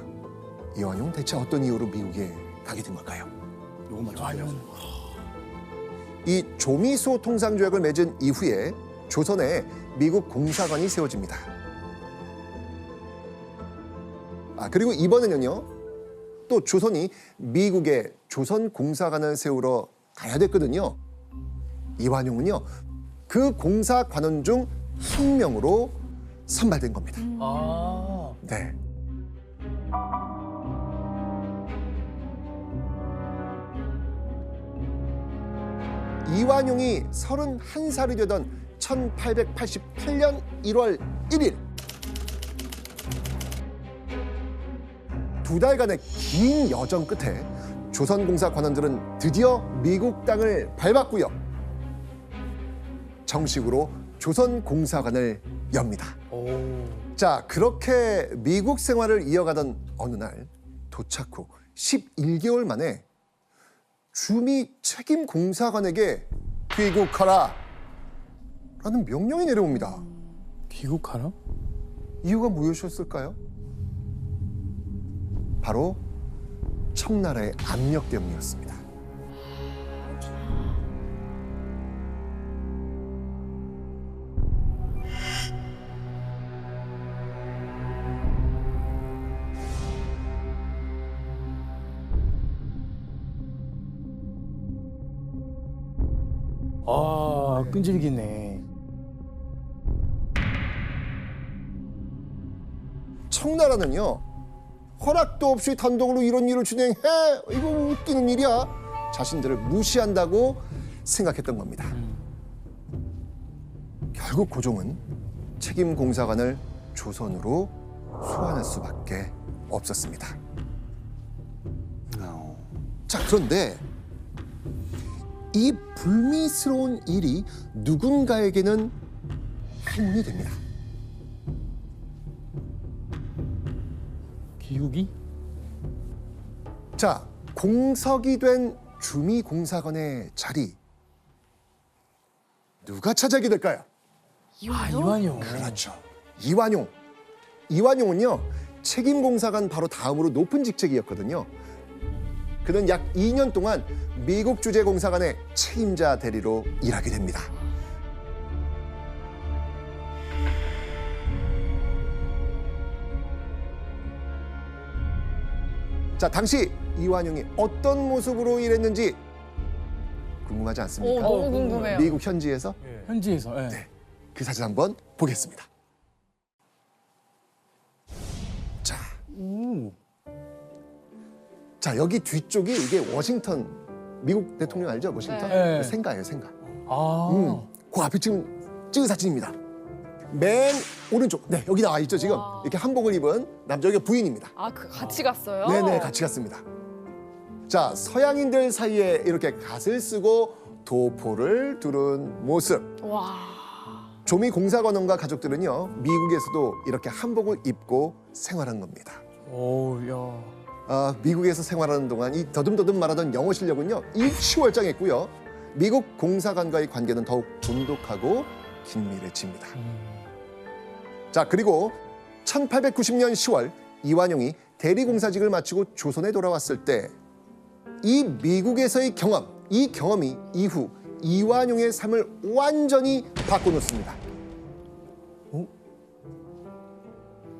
이완용 대체 어떤 이유로 미국에 가게 된 걸까요? 이 조미소 통상조약을 맺은 이후에 조선에 미국 공사관이 세워집니다. 그리고 이번에는요, 또 조선이 미국에 조선 공사관을 세우러 가야 됐거든요. 이완용은요, 그 공사관원 중 한 명으로 선발된 겁니다. 네. 이완용이 31살이 되던 1888년 1월 1일, 두 달간의 긴 여정 끝에 조선공사 관원들은 드디어 미국 땅을 밟았고요. 정식으로 조선공사관을 엽니다. 자, 그렇게 미국 생활을 이어가던 어느 날 도착 후 11개월 만에 주미 책임 공사관에게 귀국하라 라는 명령이 내려옵니다. 귀국하라? 이유가 무엇이었을까요? 바로 청나라의 압력 때문이었습니다. 끈질기네. 청나라는요, 허락도 없이 단독으로 이런 일을 진행해, 이거 웃기는 일이야, 자신들을 무시한다고 생각했던 겁니다. 결국 고종은 책임 공사관을 조선으로 소환할 수밖에 없었습니다. 자, 그런데 이 불미스러운 일이 누군가에게는 행운이 됩니다. 귀국이? 자, 공석이 된 주미공사관의 자리, 누가 차지하게 될까요? 이완용. 그렇죠. 이완용. 이완용은요, 책임공사관 바로 다음으로 높은 직책이었거든요. 그는 약 2년 동안 미국 주재공사관의 책임자 대리로 일하게 됩니다. 자, 당시 이완용이 어떤 모습으로 일했는지 궁금하지 않습니까? 너무 궁금해요. 미국 현지에서 현지에서. 예. 네. 그 사진 한번 보겠습니다. 자, 자 여기 뒤쪽이 이게 워싱턴 미국 대통령 알죠? 워싱턴 네. 생가예요, 생가. 아. 그 앞에 지금 찍은 사진입니다. 맨 오른쪽, 네 여기 나와 있죠 지금 이렇게 한복을 입은 남자 여기 부인입니다. 아, 그 같이 갔어요? 네네 같이 갔습니다. 자 서양인들 사이에 이렇게 갓을 쓰고 도포를 두른 모습. 와. 조미 공사관원과 가족들은요 미국에서도 이렇게 한복을 입고 생활한 겁니다. 오, 야. 미국에서 생활하는 동안 이 더듬더듬 말하던 영어 실력은요 일취월장했고요. 미국 공사관과의 관계는 더욱 돈독하고 긴밀해집니다. 자 그리고 1890년 10월 이완용이 대리공사직을 마치고 조선에 돌아왔을 때 이 미국에서의 경험, 이 경험이 이후 이완용의 삶을 완전히 바꿔놓습니다.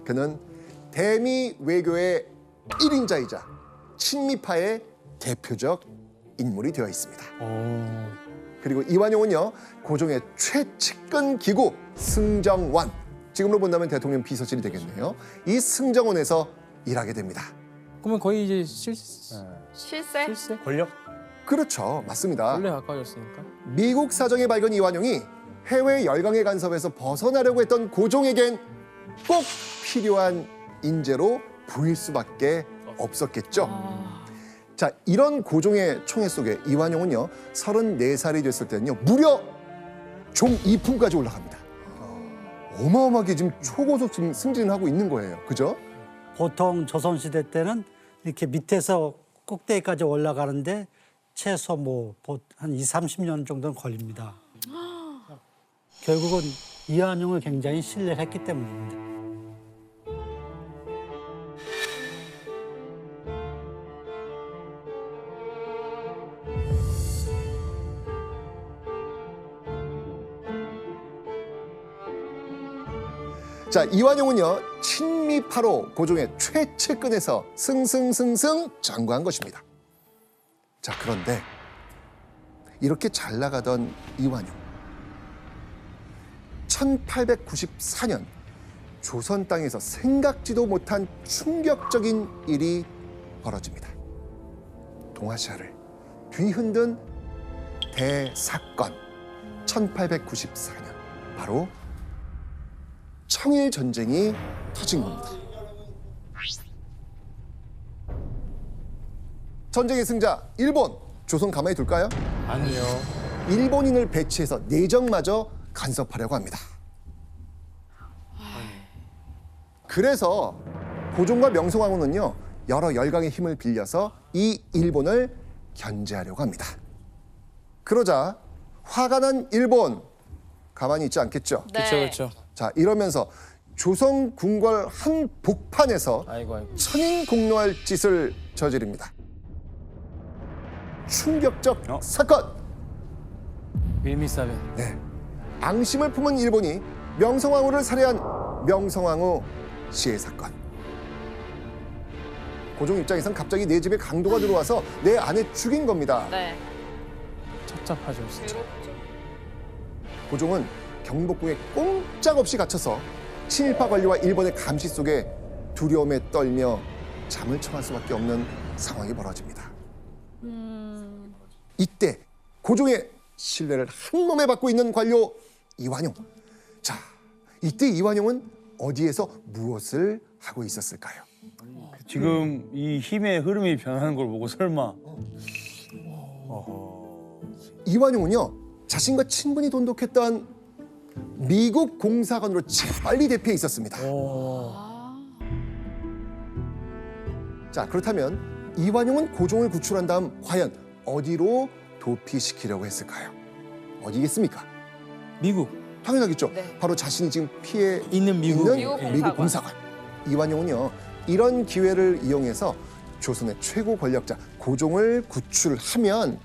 그는 대미 외교의 1인자이자 친미파의 대표적 인물이 되어 있습니다. 그리고 이완용은요 고종의 최측근 기구 승정원, 지금으로 본다면 대통령 비서실이 되겠네요. 이 승정원에서 일하게 됩니다. 그러면 거의 이제 실세? 권력? 그렇죠, 맞습니다. 원래 가까워졌으니까. 미국 사정에 밝은 이완용이 해외 열강의 간섭에서 벗어나려고 했던 고종에겐 꼭 필요한 인재로 보일 수밖에 없었겠죠. 자, 이런 고종의 총애 속에 이완용은요 34살이 됐을 때는요 무려 종 2품까지 올라갑니다. 어마어마하게 지금 초고속 지금 승진을 하고 있는 거예요. 그죠? 보통 조선시대 때는 이렇게 밑에서 꼭대기까지 올라가는데 최소 한 20-30년 정도는 걸립니다. 결국은 이완용을 굉장히 신뢰했기 때문입니다. 자, 이완용은요 친미파로 고종의 최측근에서 승승승승 장구한 것입니다. 자, 그런데 이렇게 잘 나가던 이완용 1894년 조선 땅에서 생각지도 못한 충격적인 일이 벌어집니다. 동아시아를 뒤흔든 대사건 1894년 바로 청일 전쟁이 터진 겁니다. 전쟁의 승자 일본, 조선 가만히 둘까요? 아니요. 일본인을 배치해서 내정마저 간섭하려고 합니다. 그래서 고종과 명성황후는요 여러 열강의 힘을 빌려서 이 일본을 견제하려고 합니다. 그러자 화가 난 일본 가만히 있지 않겠죠. 그렇죠, 그렇죠. 자, 이러면서 조선 궁궐 한 복판에서 아이고. 천인공노할 짓을 저지릅니다. 충격적 사건. 밀미사변. 네. 앙심을 품은 일본이 명성황후를 살해한 명성황후 시해 사건. 고종 입장에선 갑자기 내 집에 강도가 들어와서 내 아내 죽인 겁니다. 네. 착잡하죠, 진짜. 고종은 경복궁에 꼼짝없이 갇혀서 친일파 관리와 일본의 감시 속에 두려움에 떨며 잠을 청할 수밖에 없는 상황이 벌어집니다. 이때 고종의 신뢰를 한 몸에 받고 있는 관료 이완용. 자, 이때 이완용은 어디에서 무엇을 하고 있었을까요? 지금 이 힘의 흐름이 변하는 걸 보고 설마 이완용은요 자신과 친분이 돈독했던 미국 공사관으로 재빨리 대피해 있었습니다. 자, 그렇다면 이완용은 고종을 구출한 다음 과연 어디로 도피시키려고 했을까요? 어디겠습니까? 미국. 당연하겠죠. 네. 바로 자신이 지금 피해 있는 미국. 미국 공사관. 이완용은요 이런 기회를 이용해서 조선의 최고 권력자 고종을 구출하면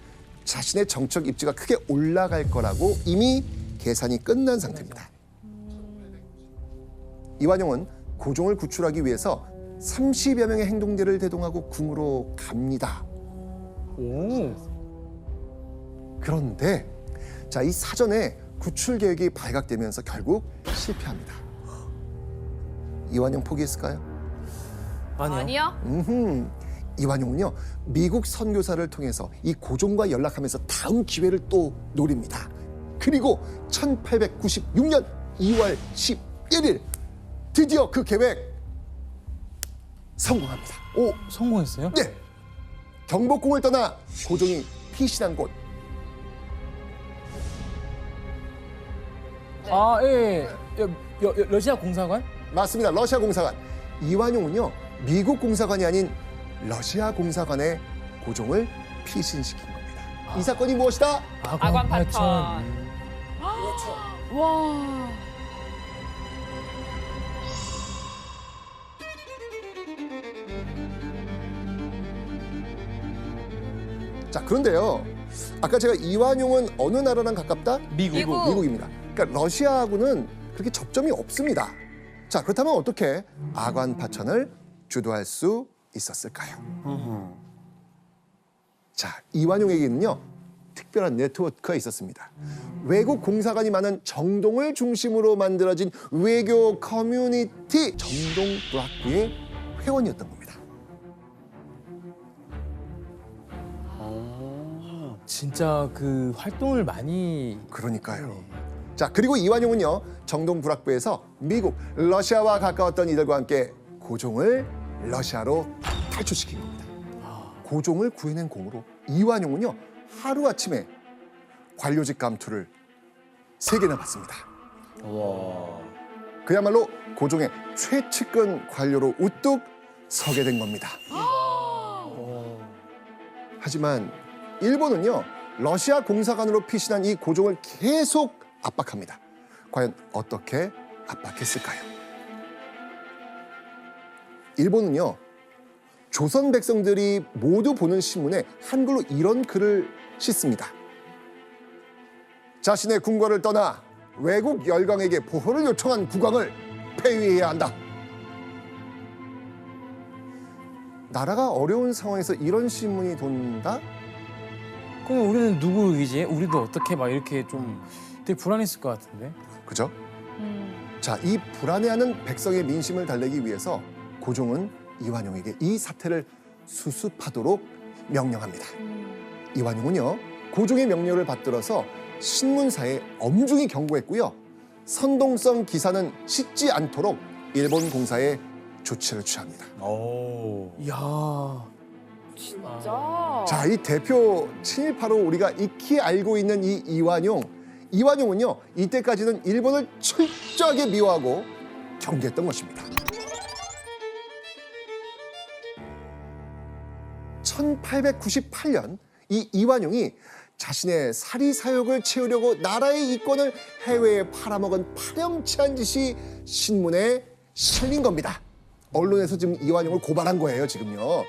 자신의 정책 입지가 크게 올라갈 거라고 이미 계산이 끝난 상태입니다. 이완용은 고종을 구출하기 위해서 30여 명의 행동대를 대동하고 궁으로 갑니다. 그런데 자, 이 사전에 구출 계획이 발각되면서 결국 실패합니다. 이완용 포기했을까요? 아니요. 이완용은요, 미국 선교사를 통해서 이 고종과 연락하면서 다음 기회를 또 노립니다. 그리고 1896년 2월 11일 드디어 그 계획 성공합니다. 오, 성공했어요? 네, 경복궁을 떠나 고종이 피신한 곳. 아, 예. 러시아 공사관? 맞습니다. 러시아 공사관. 이완용은요, 미국 공사관이 아닌 러시아 공사관에 고종을 피신시킨 겁니다. 이 사건이 무엇이다? 아관 파천. 와. 자, 그런데요, 아까 제가 이완용은 어느 나라랑 가깝다? 미국. 미국입니다. 그러니까 러시아하고는 그렇게 접점이 없습니다. 자, 그렇다면 어떻게 아관 파천을 주도할 수 있었을까요? 자, 이완용에게는요, 특별한 네트워크가 있었습니다. 외국 공사관이 많은 정동을 중심으로 만들어진 외교 커뮤니티 정동부학부의 회원이었던 겁니다. 진짜 그 활동을 많이 그러니까요. 자, 그리고 이완용은요, 정동부학부에서 미국, 러시아와 가까웠던 이들과 함께 고종을 러시아로 탈출시킨 겁니다. 고종을 구해낸 공으로 이완용은요, 하루아침에 관료직 감투를 3개나 받습니다. 그야말로 고종의 최측근 관료로 우뚝 서게 된 겁니다. 하지만 일본은요, 러시아 공사관으로 피신한 이 고종을 계속 압박합니다. 과연 어떻게 압박했을까요? 일본은요, 조선 백성들이 모두 보는 신문에 한글로 이런 글을 싣습니다. 자신의 궁궐을 떠나 외국 열강에게 보호를 요청한 국왕을 폐위해야 한다. 나라가 어려운 상황에서 이런 신문이 돈다? 그럼 우리는 누구 의지에? 우리도 어떻게 막 이렇게 좀 되게 불안했을 것 같은데. 그죠? 자, 이 불안해하는 백성의 민심을 달래기 위해서 고종은 이완용에게 이 사태를 수습하도록 명령합니다. 이완용은요, 고종의 명령을 받들어서 신문사에 엄중히 경고했고요, 선동성 기사는 싣지 않도록 일본 공사에 조치를 취합니다. 이야. 진짜. 자, 이 대표 친일파로 우리가 익히 알고 있는 이 이완용은요, 이때까지는 일본을 철저하게 미워하고 경계했던 것입니다. 1898년 이 이완용이 자신의 사리 사욕을 채우려고 나라의 이권을 해외에 팔아먹은 파렴치한 짓이 신문에 실린 겁니다. 언론에서 지금 이완용을 고발한 거예요, 지금요.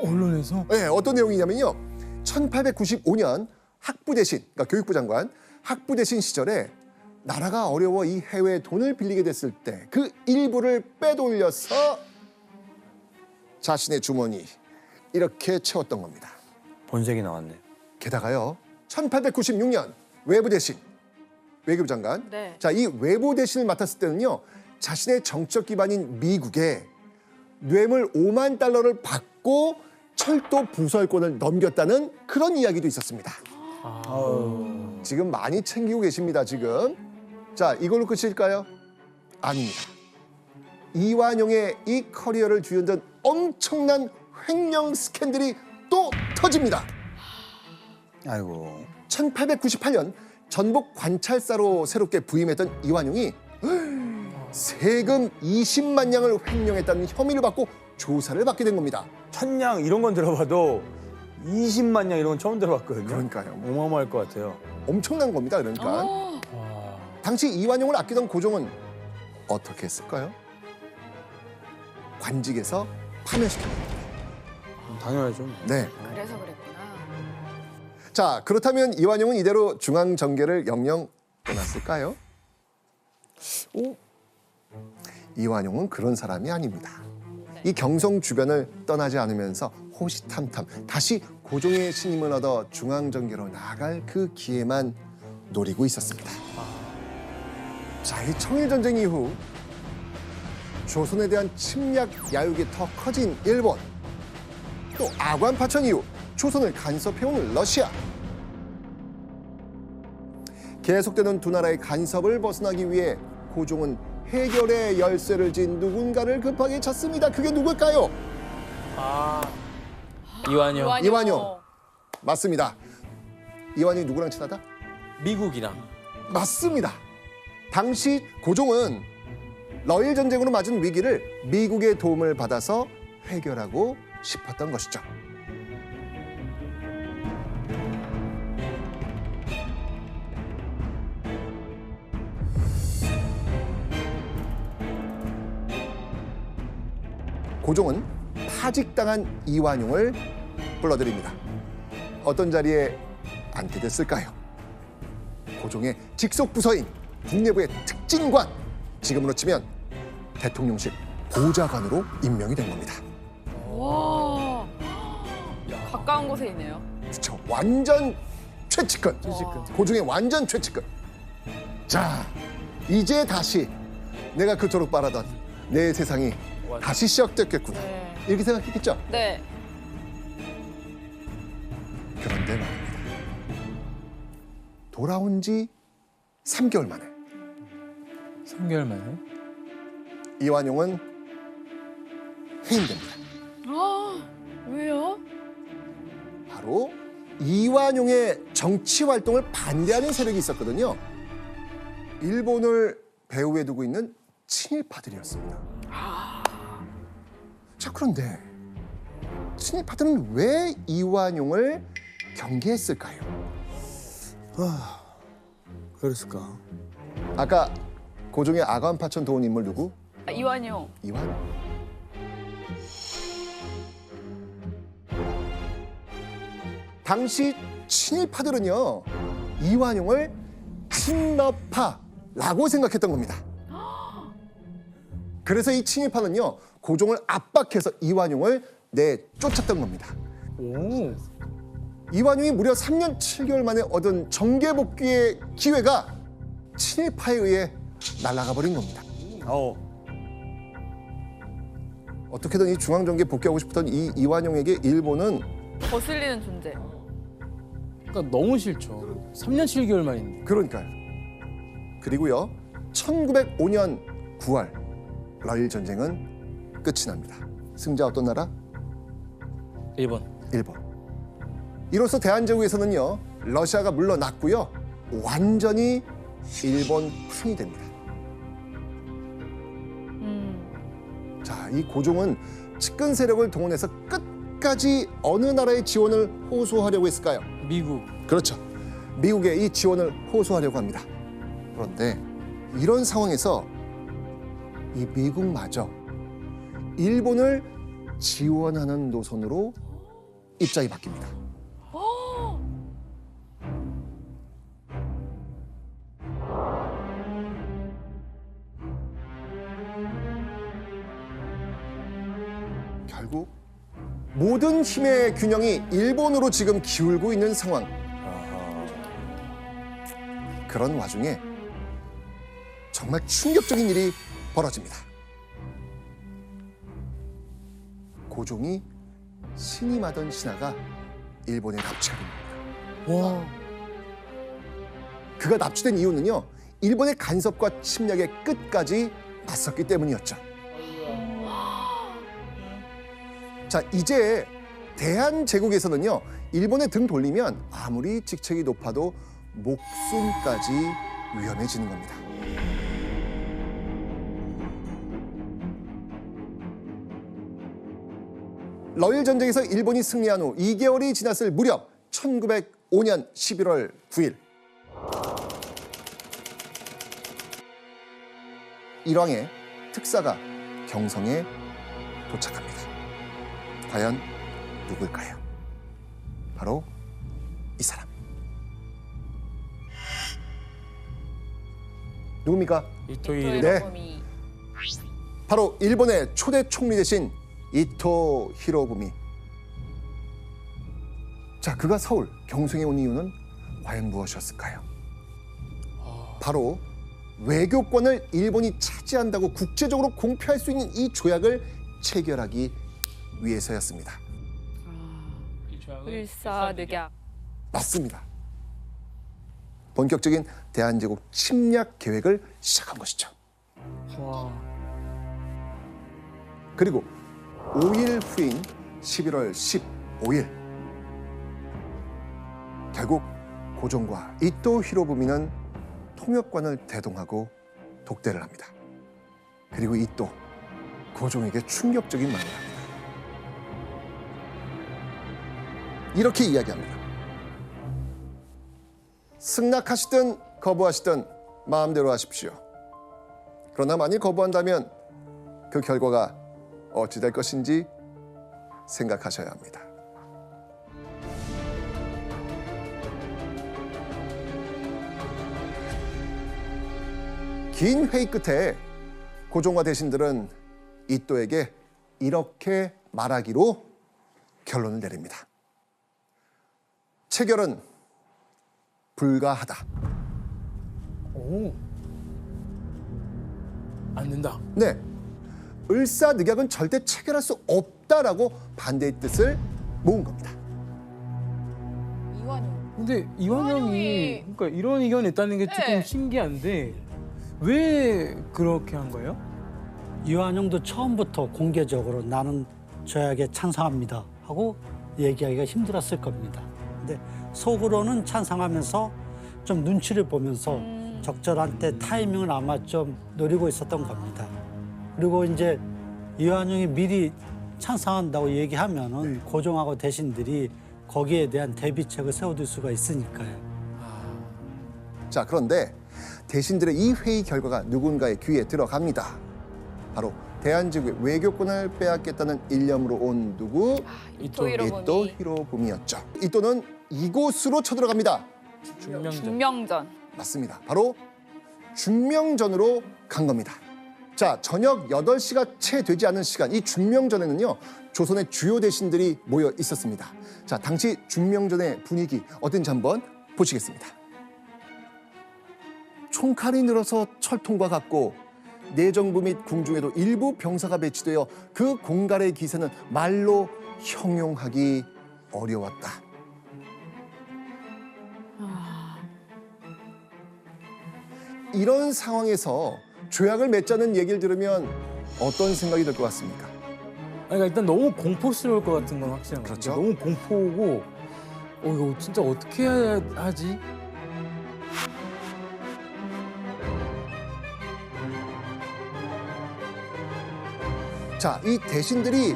언론에서? 네, 어떤 내용이냐면요, 1895년 학부 대신, 그러니까 교육부 장관 학부 대신 시절에 나라가 어려워 이 해외에 돈을 빌리게 됐을 때 그 일부를 빼돌려서 자신의 주머니 이렇게 채웠던 겁니다. 본색이 나왔네. 게다가요, 1896년 외부 대신, 외교부 장관. 네. 자, 이 외부 대신을 맡았을 때는요, 자신의 정적 기반인 미국에 뇌물 5만 달러를 받고 철도 부설권을 넘겼다는 그런 이야기도 있었습니다. 지금 많이 챙기고 계십니다, 지금. 자, 이걸로 끝일까요? 아닙니다. 이완용의 이 커리어를 뒤흔든 엄청난 횡령 스캔들이 또 터집니다. 아이고. 1898년 전북 관찰사로 새롭게 부임했던 이완용이 세금 20만 냥을 횡령했다는 혐의를 받고 조사를 받게 된 겁니다. 천냥 이런 건 들어봐도 20만 냥 이런 건 처음 들어봤거든요. 그러니까요. 어마어마할 것 같아요. 엄청난 겁니다. 그러니까. 당시 이완용을 아끼던 고종은 어떻게 했을까요? 관직에서 파면시켰습니다. 당연하죠. 네. 그래서 그랬구나. 자, 그렇다면 이완용은 이대로 중앙정계를 영영 떠났을까요? 이완용은 그런 사람이 아닙니다. 이 경성 주변을 떠나지 않으면서 호시탐탐 다시 고종의 신임을 얻어 중앙정계로 나아갈 그 기회만 노리고 있었습니다. 자, 이 청일전쟁 이후 조선에 대한 침략 야욕이 더 커진 일본, 또 아관 파천 이후 조선을 간섭해온 러시아. 계속되는 두 나라의 간섭을 벗어나기 위해 고종은 해결의 열쇠를 쥔 누군가를 급하게 찾습니다. 그게 누굴까요? 이완용. 이완용. 맞습니다. 이완용이 누구랑 친하다? 미국이랑. 맞습니다. 당시 고종은 러일 전쟁으로 맞은 위기를 미국의 도움을 받아서 해결하고 싶었던 것이죠. 고종은 파직당한 이완용을 불러들입니다. 어떤 자리에 앉게 됐을까요? 고종의 직속 부서인 국내부의 특진관, 지금으로 치면 대통령실 보좌관으로 임명이 된 겁니다. 와. 가까운 곳에 있네요. 그렇죠. 완전 최측근. 고종의 완전 최측근. 자, 이제 다시 내가 그토록 바라던 내 세상이 다시 시작됐겠구나. 네. 이렇게 생각했겠죠? 네. 그런데 말입니다. 돌아온 지 3개월 만에 3개월 만에. 이완용은 해임됩니다. 아, 왜요? 바로 이완용의 정치 활동을 반대하는 세력이 있었거든요. 일본을 배후에 두고 있는 친일파들이었습니다. 자, 그런데 친일파들은 왜 이완용을 경계했을까요? 그랬을까? 아까 고종의 아관파천 도운 인물 누구? 이완용. 이완용. 당시 친일파들은요, 이완용을 친러파라고 생각했던 겁니다. 그래서 이 친일파는요, 고종을 압박해서 이완용을 내쫓았던 겁니다. 오. 이완용이 무려 3년 7개월 만에 얻은 정계 복귀의 기회가 친일파에 의해 날아가 버린 겁니다. 어떻게든 이 중앙정계에 복귀하고 싶었던 이 이완용에게 일본은 거슬리는 존재. 그러니까 너무 싫죠. 3년 7개월 만인데. 그러니까요. 그리고요, 1905년 9월 러일 전쟁은 끝이 납니다. 승자 어떤 나라? 일본. 일본. 이로써 대한제국에서는요, 러시아가 물러났고요, 완전히 일본 편이 됩니다. 자, 이 고종은 측근 세력을 동원해서 끝까지 어느 나라의 지원을 호소하려고 했을까요? 미국. 그렇죠. 미국의 이 지원을 호소하려고 합니다. 그런데 이런 상황에서 이 미국마저 일본을 지원하는 노선으로 입장이 바뀝니다. 결국 모든 힘의 균형이 일본으로 지금 기울고 있는 상황. 그런 와중에 정말 충격적인 일이 벌어집니다. 고종이 신임하던 신하가 일본에 납치가 됩니다. 와. 그가 납치된 이유는요, 일본의 간섭과 침략에 끝까지 맞섰기 때문이었죠. 자, 이제 대한제국에서는요, 일본에 등 돌리면 아무리 직책이 높아도 목숨까지 위험해지는 겁니다. 러일 전쟁에서 일본이 승리한 후 2개월이 지났을 무렵 1905년 11월 9일 일왕의 특사가 경성에 도착합니다. 과연 누굴까요? 바로 이 사람. 누굽니까? 이토 네. 히로부미. 바로 일본의 초대 총리 대신 이토 히로부미. 자, 그가 서울 경성에 온 이유는 과연 무엇이었을까요? 바로 외교권을 일본이 차지한다고 국제적으로 공표할 수 있는 이 조약을 체결하기 위해서였습니다. 일사늑약. 맞습니다. 본격적인 대한제국 침략 계획을 시작한 것이죠. 그리고 5일 후인 11월 15일 결국 고종과 이토 히로부미는 통역관을 대동하고 독대를 합니다. 그리고 이토 고종에게 충격적인 말을 합니다. 이렇게 이야기합니다. 승낙하시든 거부하시든 마음대로 하십시오. 그러나 만일 거부한다면 그 결과가 어찌 될 것인지 생각하셔야 합니다. 긴 회의 끝에 고종과 대신들은 이토에게 이렇게 말하기로 결론을 내립니다. 체결은 불가하다. 오. 안 된다. 네, 을사늑약은 절대 체결할 수 없다라고 반대의 뜻을 모은 겁니다. 이완용. 근데 이완용이 그러니까 이런 의견이 있다는 게 조금 네. 신기한데 왜 그렇게 한 거예요? 이완용도 처음부터 공개적으로 나는 조약에 찬성합니다 하고 얘기하기가 힘들었을 겁니다. 근데 속으로는 찬성하면서 좀 눈치를 보면서 적절한 때 타이밍을 아마 좀 노리고 있었던 겁니다. 그리고 이제 이완용이 미리 찬성한다고 얘기하면은 고종하고 대신들이 거기에 대한 대비책을 세워둘 수가 있으니까요. 자, 그런데 대신들의 이 회의 결과가 누군가의 귀에 들어갑니다. 바로 대한제국의 외교권을 빼앗겠다는 일념으로 온 누구? 이토 히로부미. 이토 히로부미였죠. 이토는 이곳으로 쳐들어갑니다. 중명전. 중명전. 맞습니다. 바로 중명전으로 간 겁니다. 자, 저녁 8시가 채 되지 않은 시간, 이 중명전에는요, 조선의 주요 대신들이 모여 있었습니다. 자, 당시 중명전의 분위기 어떤지 한번 보시겠습니다. 총칼이 늘어서 철통과 같고 내정부 및 궁중에도 일부 병사가 배치되어 그 공갈의 기세는 말로 형용하기 어려웠다. 이런 상황에서 조약을 맺자는 얘기를 들으면 어떤 생각이 들 것 같습니까? 그러니까 일단 너무 공포스러울 것 같은 건 확실한 것 그렇죠. 같아요. 너무 공포고 이거 진짜 어떻게 해야 하지? 자, 이 대신들이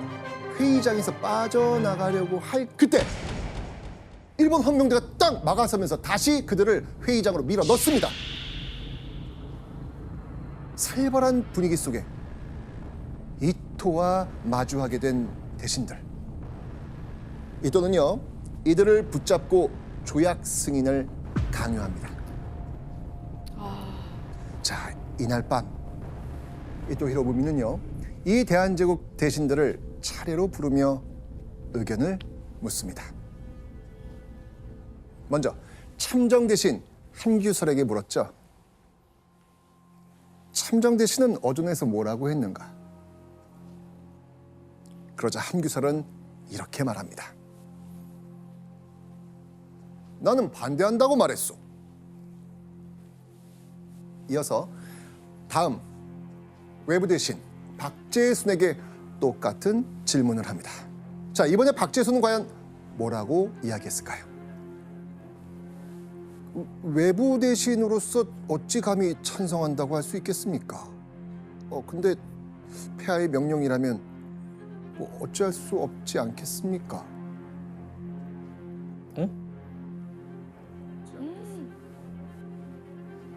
회의장에서 빠져나가려고 할 그때 일본 헌병대가 딱 막아서면서 다시 그들을 회의장으로 밀어 넣습니다. 살벌한 분위기 속에 이토와 마주하게 된 대신들. 이토는요, 이들을 붙잡고 조약 승인을 강요합니다. 자, 이날 밤 이토 히로부미는요, 이 대한제국 대신들을 차례로 부르며 의견을 묻습니다. 먼저 참정 대신 한규설에게 물었죠. 참정 대신은 어존에서 뭐라고 했는가? 그러자 한규설은 이렇게 말합니다. 나는 반대한다고 말했소. 이어서 다음 외부 대신 박재순에게 똑같은 질문을 합니다. 자, 이번에 박재순은 과연 뭐라고 이야기했을까요? 외부 대신으로서 어찌 감히 찬성한다고 할 수 있겠습니까? 근데 폐하의 명령이라면 뭐 어찌할 수 없지 않겠습니까?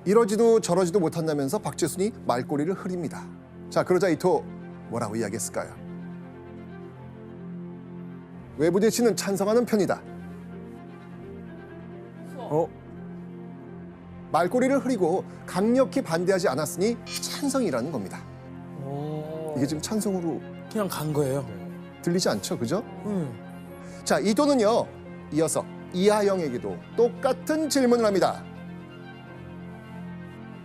이러지도 저러지도 못한다면서 박재순이 말꼬리를 흐립니다. 자, 그러자 이토 뭐라고 이야기했을까요? 외부 대신은 찬성하는 편이다. 말꼬리를 흐리고 강력히 반대하지 않았으니 찬성이라는 겁니다. 이게 지금 찬성으로 그냥 간 거예요. 들리지 않죠, 그죠? 자, 이토는요, 이어서 이하영에게도 똑같은 질문을 합니다.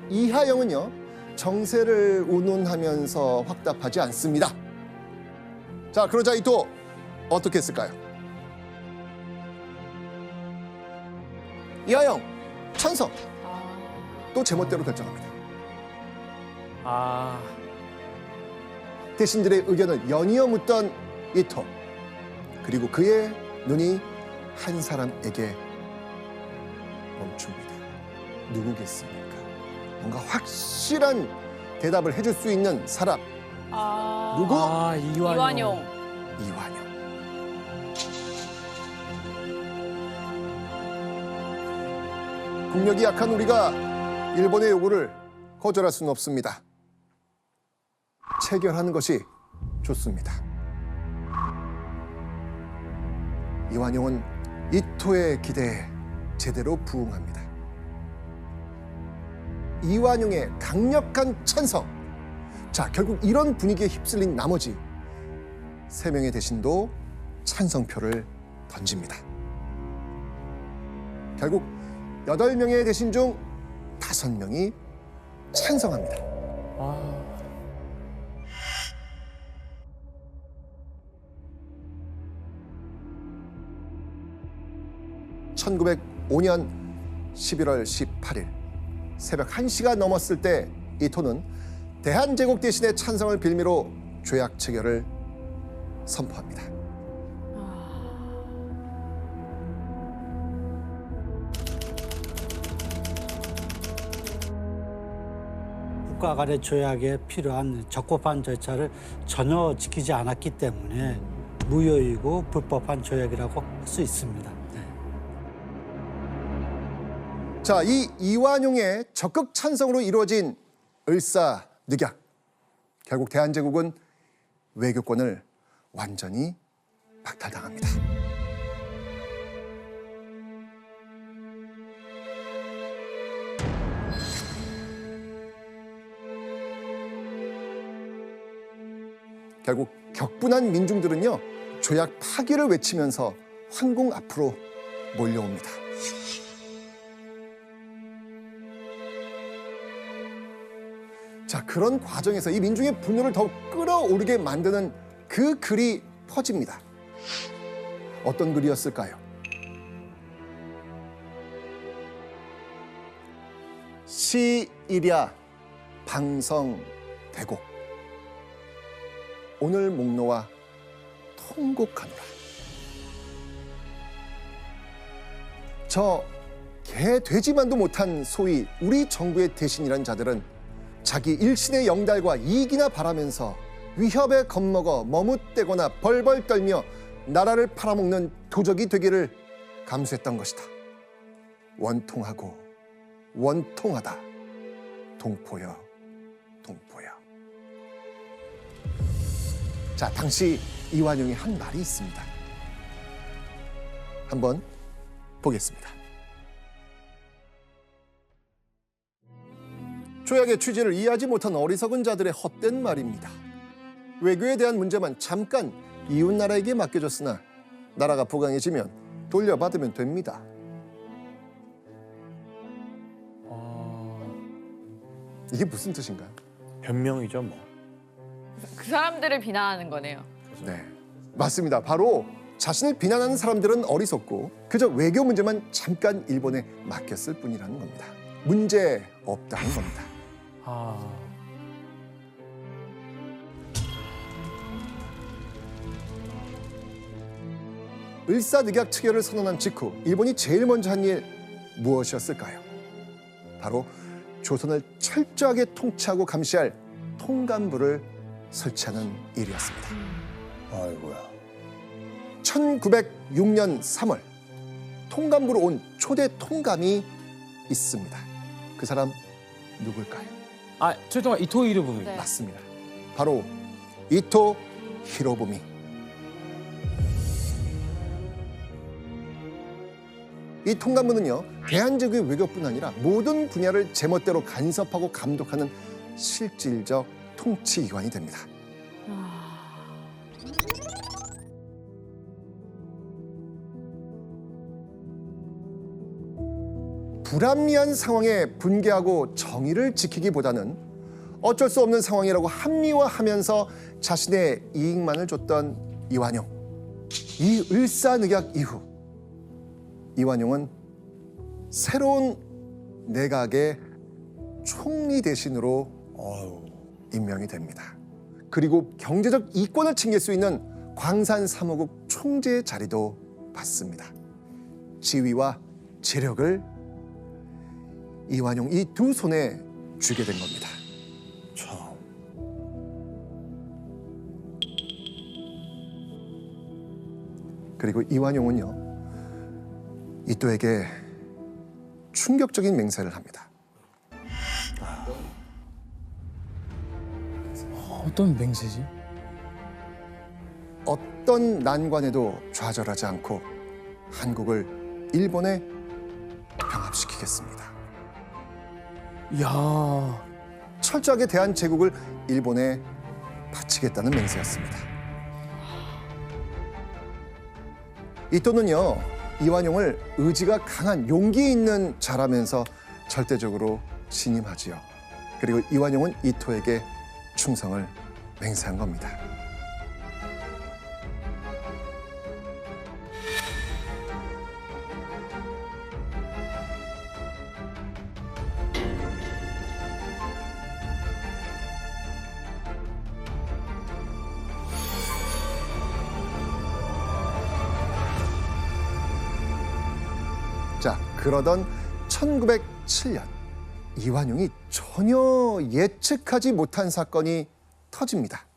이하영은요, 정세를 운운하면서 확답하지 않습니다. 자, 그러자 이토 어떻게 했을까요? 이하영 찬성. 또 제멋대로 결정합니다. 아, 대신들의 의견을 연이어 묻던 이토. 그리고 그의 눈이 한 사람에게 멈춥니다. 누구겠습니까? 뭔가 확실한 대답을 해줄 수 있는 사람. 누구? 아, 이완용. 이완용. 국력이 약한 우리가 일본의 요구를 거절할 수는 없습니다. 체결하는 것이 좋습니다. 이완용은 이토의 기대에 제대로 부응합니다. 이완용의 강력한 찬성. 자, 결국 이런 분위기에 휩쓸린 나머지 3명의 대신도 찬성표를 던집니다. 결국 8명의 대신 중 5명이 찬성합니다. 1905년 11월 18일 새벽 1시가 넘었을 때 이토는 대한제국 대신의 찬성을 빌미로 조약 체결을 선포합니다. 국가 간의 조약에 필요한 적법한 절차를 전혀 지키지 않았기 때문에 무효이고 불법한 조약이라고 할 수 있습니다. 자, 이 이완용의 적극 찬성으로 이루어진 을사늑약. 결국 대한제국은 외교권을 완전히 박탈당합니다. 결국 격분한 민중들은요, 조약 파기를 외치면서 황궁 앞으로 몰려옵니다. 자, 그런 과정에서 이 민중의 분노를 더욱 끌어오르게 만드는 그 글이 퍼집니다. 어떤 글이었을까요? 시일야 방성대곡 오늘 목노와 통곡하노라. 저 개돼지만도 못한 소위 우리 정부의 대신이란 자들은 자기 일신의 영달과 이익이나 바라면서 위협에 겁먹어 머뭇대거나 벌벌 떨며 나라를 팔아먹는 도적이 되기를 감수했던 것이다. 원통하고 원통하다. 동포여, 동포여. 자, 당시 이완용이 한 말이 있습니다. 한번 보겠습니다. 조약의 취지를 이해하지 못한 어리석은 자들의 헛된 말입니다. 외교에 대한 문제만 잠깐 이웃나라에게 맡겨줬으나 나라가 부강해지면 돌려받으면 됩니다. 이게 무슨 뜻인가요? 변명이죠, 뭐. 그 사람들을 비난하는 거네요. 네, 맞습니다. 바로 자신을 비난하는 사람들은 어리석고 그저 외교 문제만 잠깐 일본에 맡겼을 뿐이라는 겁니다. 문제 없다는 겁니다. 을사늑약 체결을 선언한 직후 일본이 제일 먼저 한 일 무엇이었을까요? 바로 조선을 철저하게 통치하고 감시할 통감부를 설치하는 일이었습니다. 아이고야. 1906년 3월 통감부로 온 초대 통감이 있습니다. 그 사람 누굴까요? 아, 최동아 이토 히로부미. 네. 맞습니다. 바로 이토 히로부미. 이 통감부는요, 대한제국의 외교뿐 아니라 모든 분야를 제멋대로 간섭하고 감독하는 실질적 통치기관이 됩니다. 불합리한 상황에 분개하고 정의를 지키기보다는 어쩔 수 없는 상황이라고 합리화하면서 자신의 이익만을 줬던 이완용. 이 을사늑약 이후 이완용은 새로운 내각의 총리 대신으로 임명이 됩니다. 그리고 경제적 이권을 챙길 수 있는 광산 사무국 총재 자리도 받습니다. 지위와 재력을 이완용 이 두 손에 쥐게 된 겁니다. 그리고 이완용은요, 이토에게 충격적인 맹세를 합니다. 어떤 맹세지? 어떤 난관에도 좌절하지 않고 한국을 일본에 병합시키겠습니다. 이야, 철저하게 대한제국을 일본에 바치겠다는 맹세였습니다. 이토는요, 이완용을 의지가 강한 용기 있는 자라면서 절대적으로 신임하지요. 그리고 이완용은 이토에게 충성을 맹세한 겁니다. 자, 그러던 1907년 이완용이 전혀 예측하지 못한 사건이 터집니다.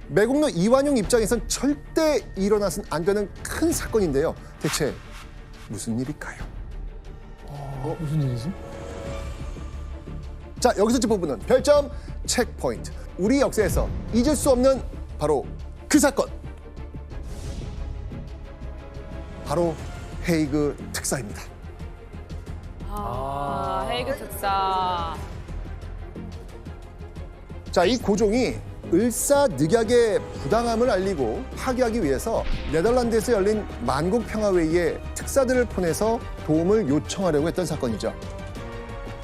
매국노 이완용 입장에선 절대 일어나서는 안 되는 큰 사건인데요. 대체 무슨 일일까요? 무슨 일이지? 자, 여기서 짚어보는 별점 체크포인트. 우리 역사에서 잊을 수 없는 바로 그 사건. 바로 헤이그 특사입니다. 헤이그 특사. 자, 이 고종이 을사늑약의 부당함을 알리고 파기하기 위해서 네덜란드에서 열린 만국평화회의에 특사들을 보내서 도움을 요청하려고 했던 사건이죠.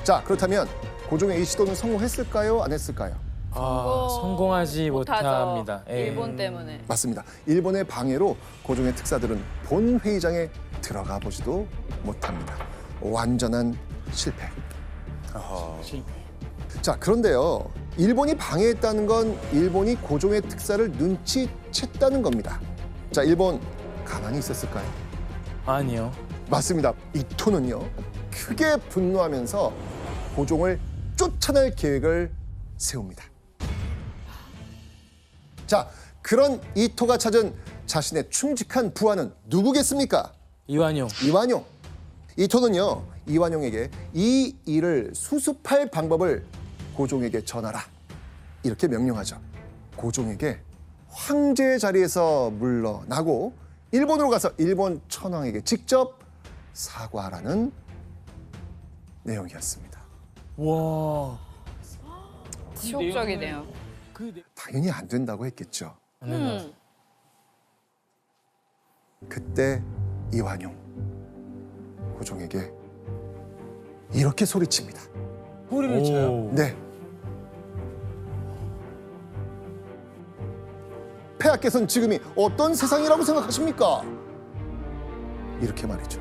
자, 그렇다면 고종의 이 시도는 성공했을까요? 안 했을까요? 성공하지 못합니다. 예. 일본 때문에. 맞습니다. 일본의 방해로 고종의 특사들은 본 회의장에 들어가 보지도 못합니다. 완전한 실패. 자, 그런데요, 일본이 방해했다는 건 일본이 고종의 특사를 눈치챘다는 겁니다. 자, 일본 가만히 있었을까요? 아니요. 맞습니다. 이토는요, 크게 분노하면서 고종을 쫓아낼 계획을 세웁니다. 자, 그런 이토가 찾은 자신의 충직한 부하는 누구겠습니까? 이완용. 이완용. 이토는요, 이완용에게 이 일을 수습할 방법을 고종에게 전하라, 이렇게 명령하죠. 고종에게 황제의 자리에서 물러나고 일본으로 가서 일본 천황에게 직접 사과하라는 내용이었습니다. 와. 치욕적이네요. 당연히 안 된다고 했겠죠. 그때 이완용 고종에게 이렇게 소리칩니다. 소리를 쳐요? 네. 폐하께서는 지금이 어떤 세상이라고 생각하십니까? 이렇게 말이죠.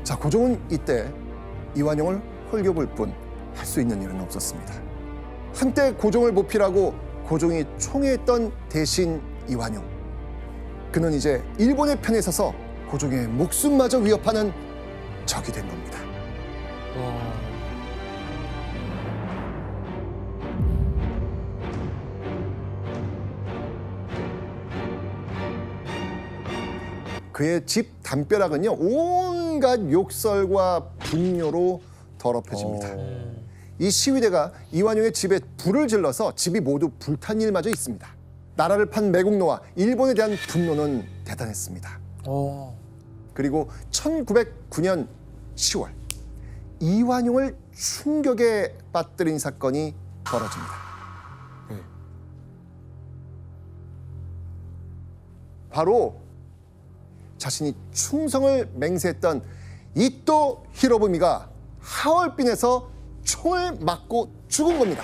자, 고종은 이때 이완용을 홀겨볼 뿐 할 수 있는 일은 없었습니다. 한때 고종을 보필하고 고종이 총애했던 대신 이완용. 그는 이제 일본의 편에 서서 고종의 목숨마저 위협하는 적이 된 겁니다. 그의 집 담벼락은요, 온갖 욕설과 분뇨로 더럽혀집니다. 이 시위대가 이완용의 집에 불을 질러서 집이 모두 불탄 일마저 있습니다. 나라를 판 매국노와 일본에 대한 분노는 대단했습니다. 그리고 1909년 10월 이완용을 충격에 빠뜨린 사건이 벌어집니다. 바로 자신이 충성을 맹세했던 이토 히로부미가 하얼빈에서 총을 맞고 죽은 겁니다.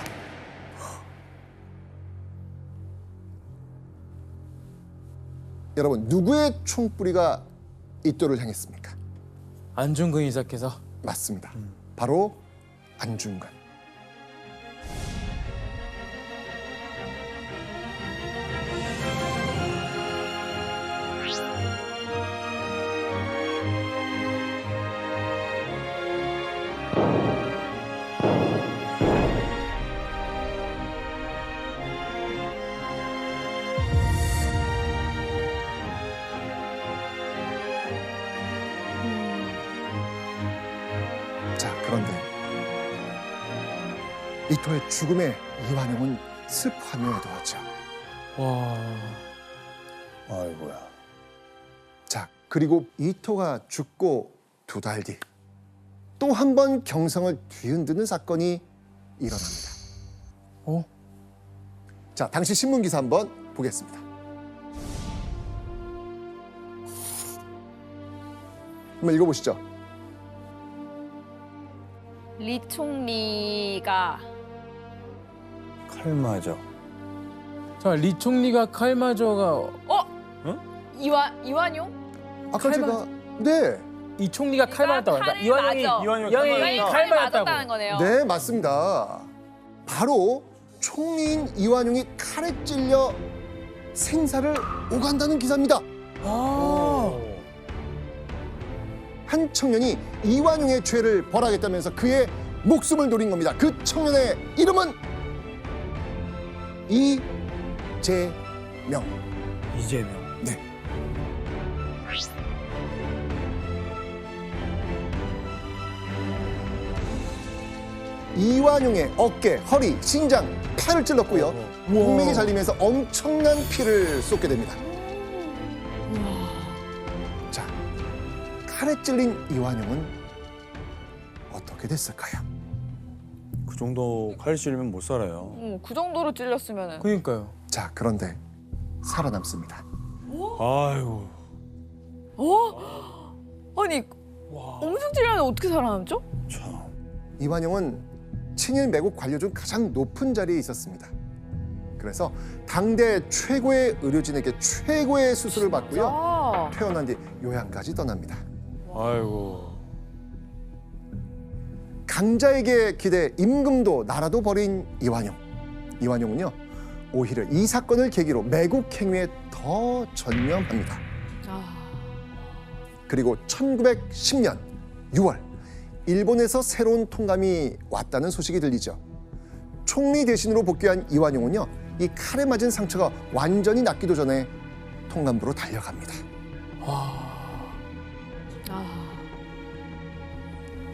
여러분, 누구의 총뿌리가 이토를 향했습니까? 안중근 이사께서. 맞습니다. 바로 안중근. 자, 그런데 이토의 죽음에 이완용은 슬퍼하며 애도하죠. 와. 아이고야. 자, 그리고 이토가 죽고 2달 뒤 또 한 번 경성을 뒤흔드는 사건이 일어납니다. 어? 자, 당시 신문 기사 한번 보겠습니다. 한번 읽어보시죠. 리 총리가 칼 맞아. 자, 리 총리가 칼마저가 이완용? 아까 제가 네, 이 총리가 칼 맞았다고 하니까 칼을 이완용이 맞아. 이완용이 칼 칼을 맞았다고. 맞았다는 거네요. 네 맞습니다. 바로 총리인 이완용이 칼에 찔려 생사를 오간다는 기사입니다. 한 청년이 이완용의 죄를 벌하겠다면서 그의 목숨을 노린 겁니다. 그 청년의 이름은 이재명. 이재명. 네. 이완용의 어깨, 허리, 신장, 팔을 찔렀고요. 동맥이 잘리면서 엄청난 피를 쏟게 됩니다. 자, 칼에 찔린 이완용은 어떻게 됐을까요? 그 정도 칼 찔리면 못 살아요. 그 정도로 찔렸으면은. 그러니까요. 자, 그런데 살아남습니다. 아이고. 아니 엄청 찔렸는데 어떻게 살아남죠? 참. 이완용은 친일 매국 관료 중 가장 높은 자리에 있었습니다. 그래서 당대 최고의 의료진에게 최고의 수술을 받고요. 퇴원한 뒤 요양까지 떠납니다. 아이고. 강자에게 기대 임금도 나라도 버린 이완용. 이완용은요, 오히려 이 사건을 계기로 매국 행위에 더 전념합니다. 그리고 1910년 6월 일본에서 새로운 통감이 왔다는 소식이 들리죠. 총리 대신으로 복귀한 이완용은요, 이 칼에 맞은 상처가 완전히 낫기도 전에 통감부로 달려갑니다.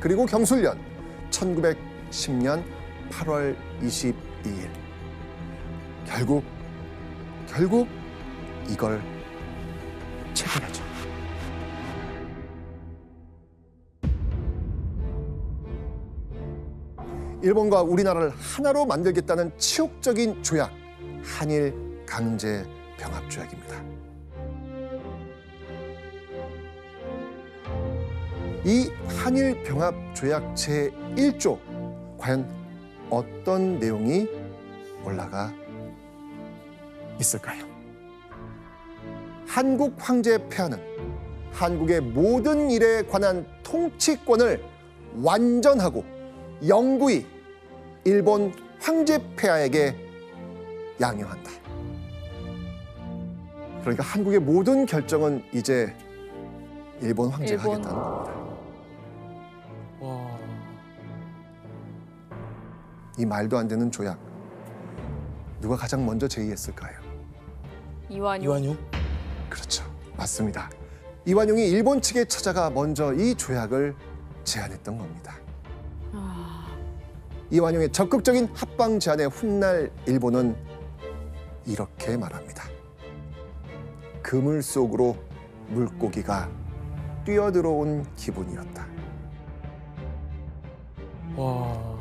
그리고 경술년 1910년 8월 22일 결국 이걸 체결하죠. 일본과 우리나라를 하나로 만들겠다는 치욕적인 조약, 한일 강제 병합 조약입니다. 이 한일 병합 조약 제1조, 과연 어떤 내용이 올라가 있을까요? 한국 황제 폐하는 한국의 모든 일에 관한 통치권을 완전하고 영구히 일본 황제 폐하에게 양요한다. 그러니까 한국의 모든 결정은 이제 일본 황제가 하겠다는 겁니다. 와. 이 말도 안 되는 조약, 누가 가장 먼저 제의했을까요? 이완용? 그렇죠. 맞습니다. 이완용이 일본 측에 찾아가 먼저 이 조약을 제안했던 겁니다. 이완용의 적극적인 합방 제안에 훗날 일본은 이렇게 말합니다. 그물 속으로 물고기가 뛰어들어온 기분이었다. 와.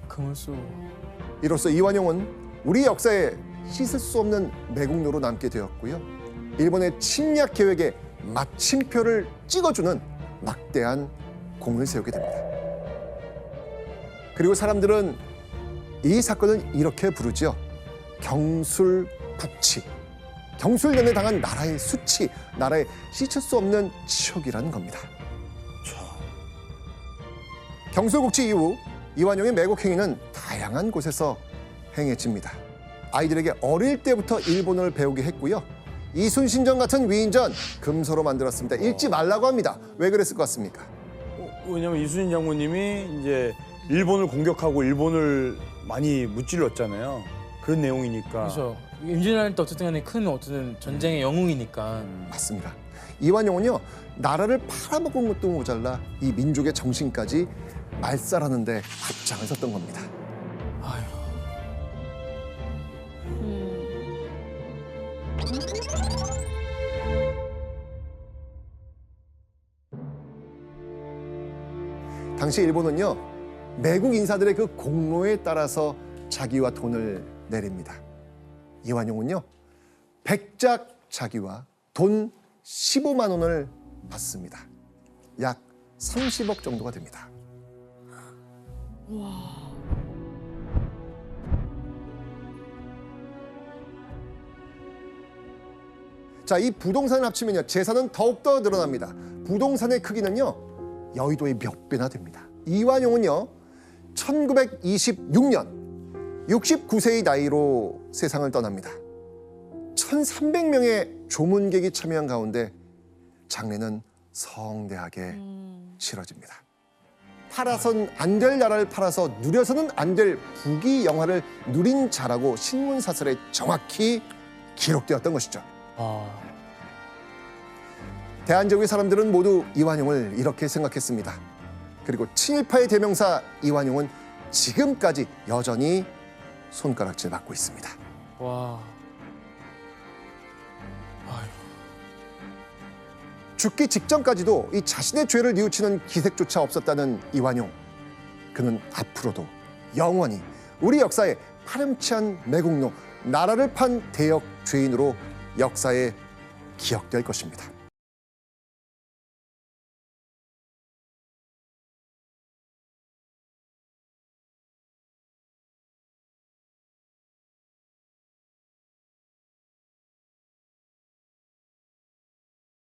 그물소. 이로써 이완용은 우리 역사에 씻을 수 없는 매국노로 남게 되었고요. 일본의 침략 계획에 마침표를 찍어주는 막대한 공을 세우게 됩니다. 그리고 사람들은 이 사건을 이렇게 부르죠. 경술국치. 경술련에 당한 나라의 수치, 나라의 씻을 수 없는 치욕이라는 겁니다. 경술국치 이후 이완용의 매국 행위는 다양한 곳에서 행해집니다. 아이들에게 어릴 때부터 일본어를 배우게 했고요. 이순신전 같은 위인전 금소로 만들었습니다. 읽지 말라고 합니다. 왜 그랬을 것 같습니까? 왜냐면 이순신 장군님이 이제 일본을 공격하고 일본을 많이 무찔렀잖아요. 그런 내용이니까. 그렇죠. 임진왜란 때 어쨌든 간에 큰 어쨌든 전쟁의 영웅이니까. 맞습니다. 이완용은요, 나라를 팔아먹은 것도 모자라 이 민족의 정신까지 말살하는데 앞장을 섰던 겁니다. 당시 일본은요, 매국 인사들의 그 공로에 따라서 자기와 돈을 내립니다. 이완용은요, 백작 자기와 돈 15만 원을 받습니다. 약 30억 정도가 됩니다. 자, 이 부동산을 합치면요, 재산은 더욱더 늘어납니다. 부동산의 크기는요, 여의도의 몇 배나 됩니다. 이완용은요, 1926년 69세의 나이로 세상을 떠납니다. 1,300명의 조문객이 참여한 가운데 장례는 성대하게 치러집니다. 팔아선 안 될 나라를 팔아서 누려서는 안 될 부귀 영화를 누린 자라고 신문사설에 정확히 기록되었던 것이죠. 대한제국의 사람들은 모두 이완용을 이렇게 생각했습니다. 그리고 친일파의 대명사 이완용은 지금까지 여전히 손가락질 받고 있습니다. 와. 죽기 직전까지도 이 자신의 죄를 뉘우치는 기색조차 없었다는 이완용. 그는 앞으로도 영원히 우리 역사의 파렴치한 매국노, 나라를 판 대역 죄인으로 역사에 기억될 것입니다.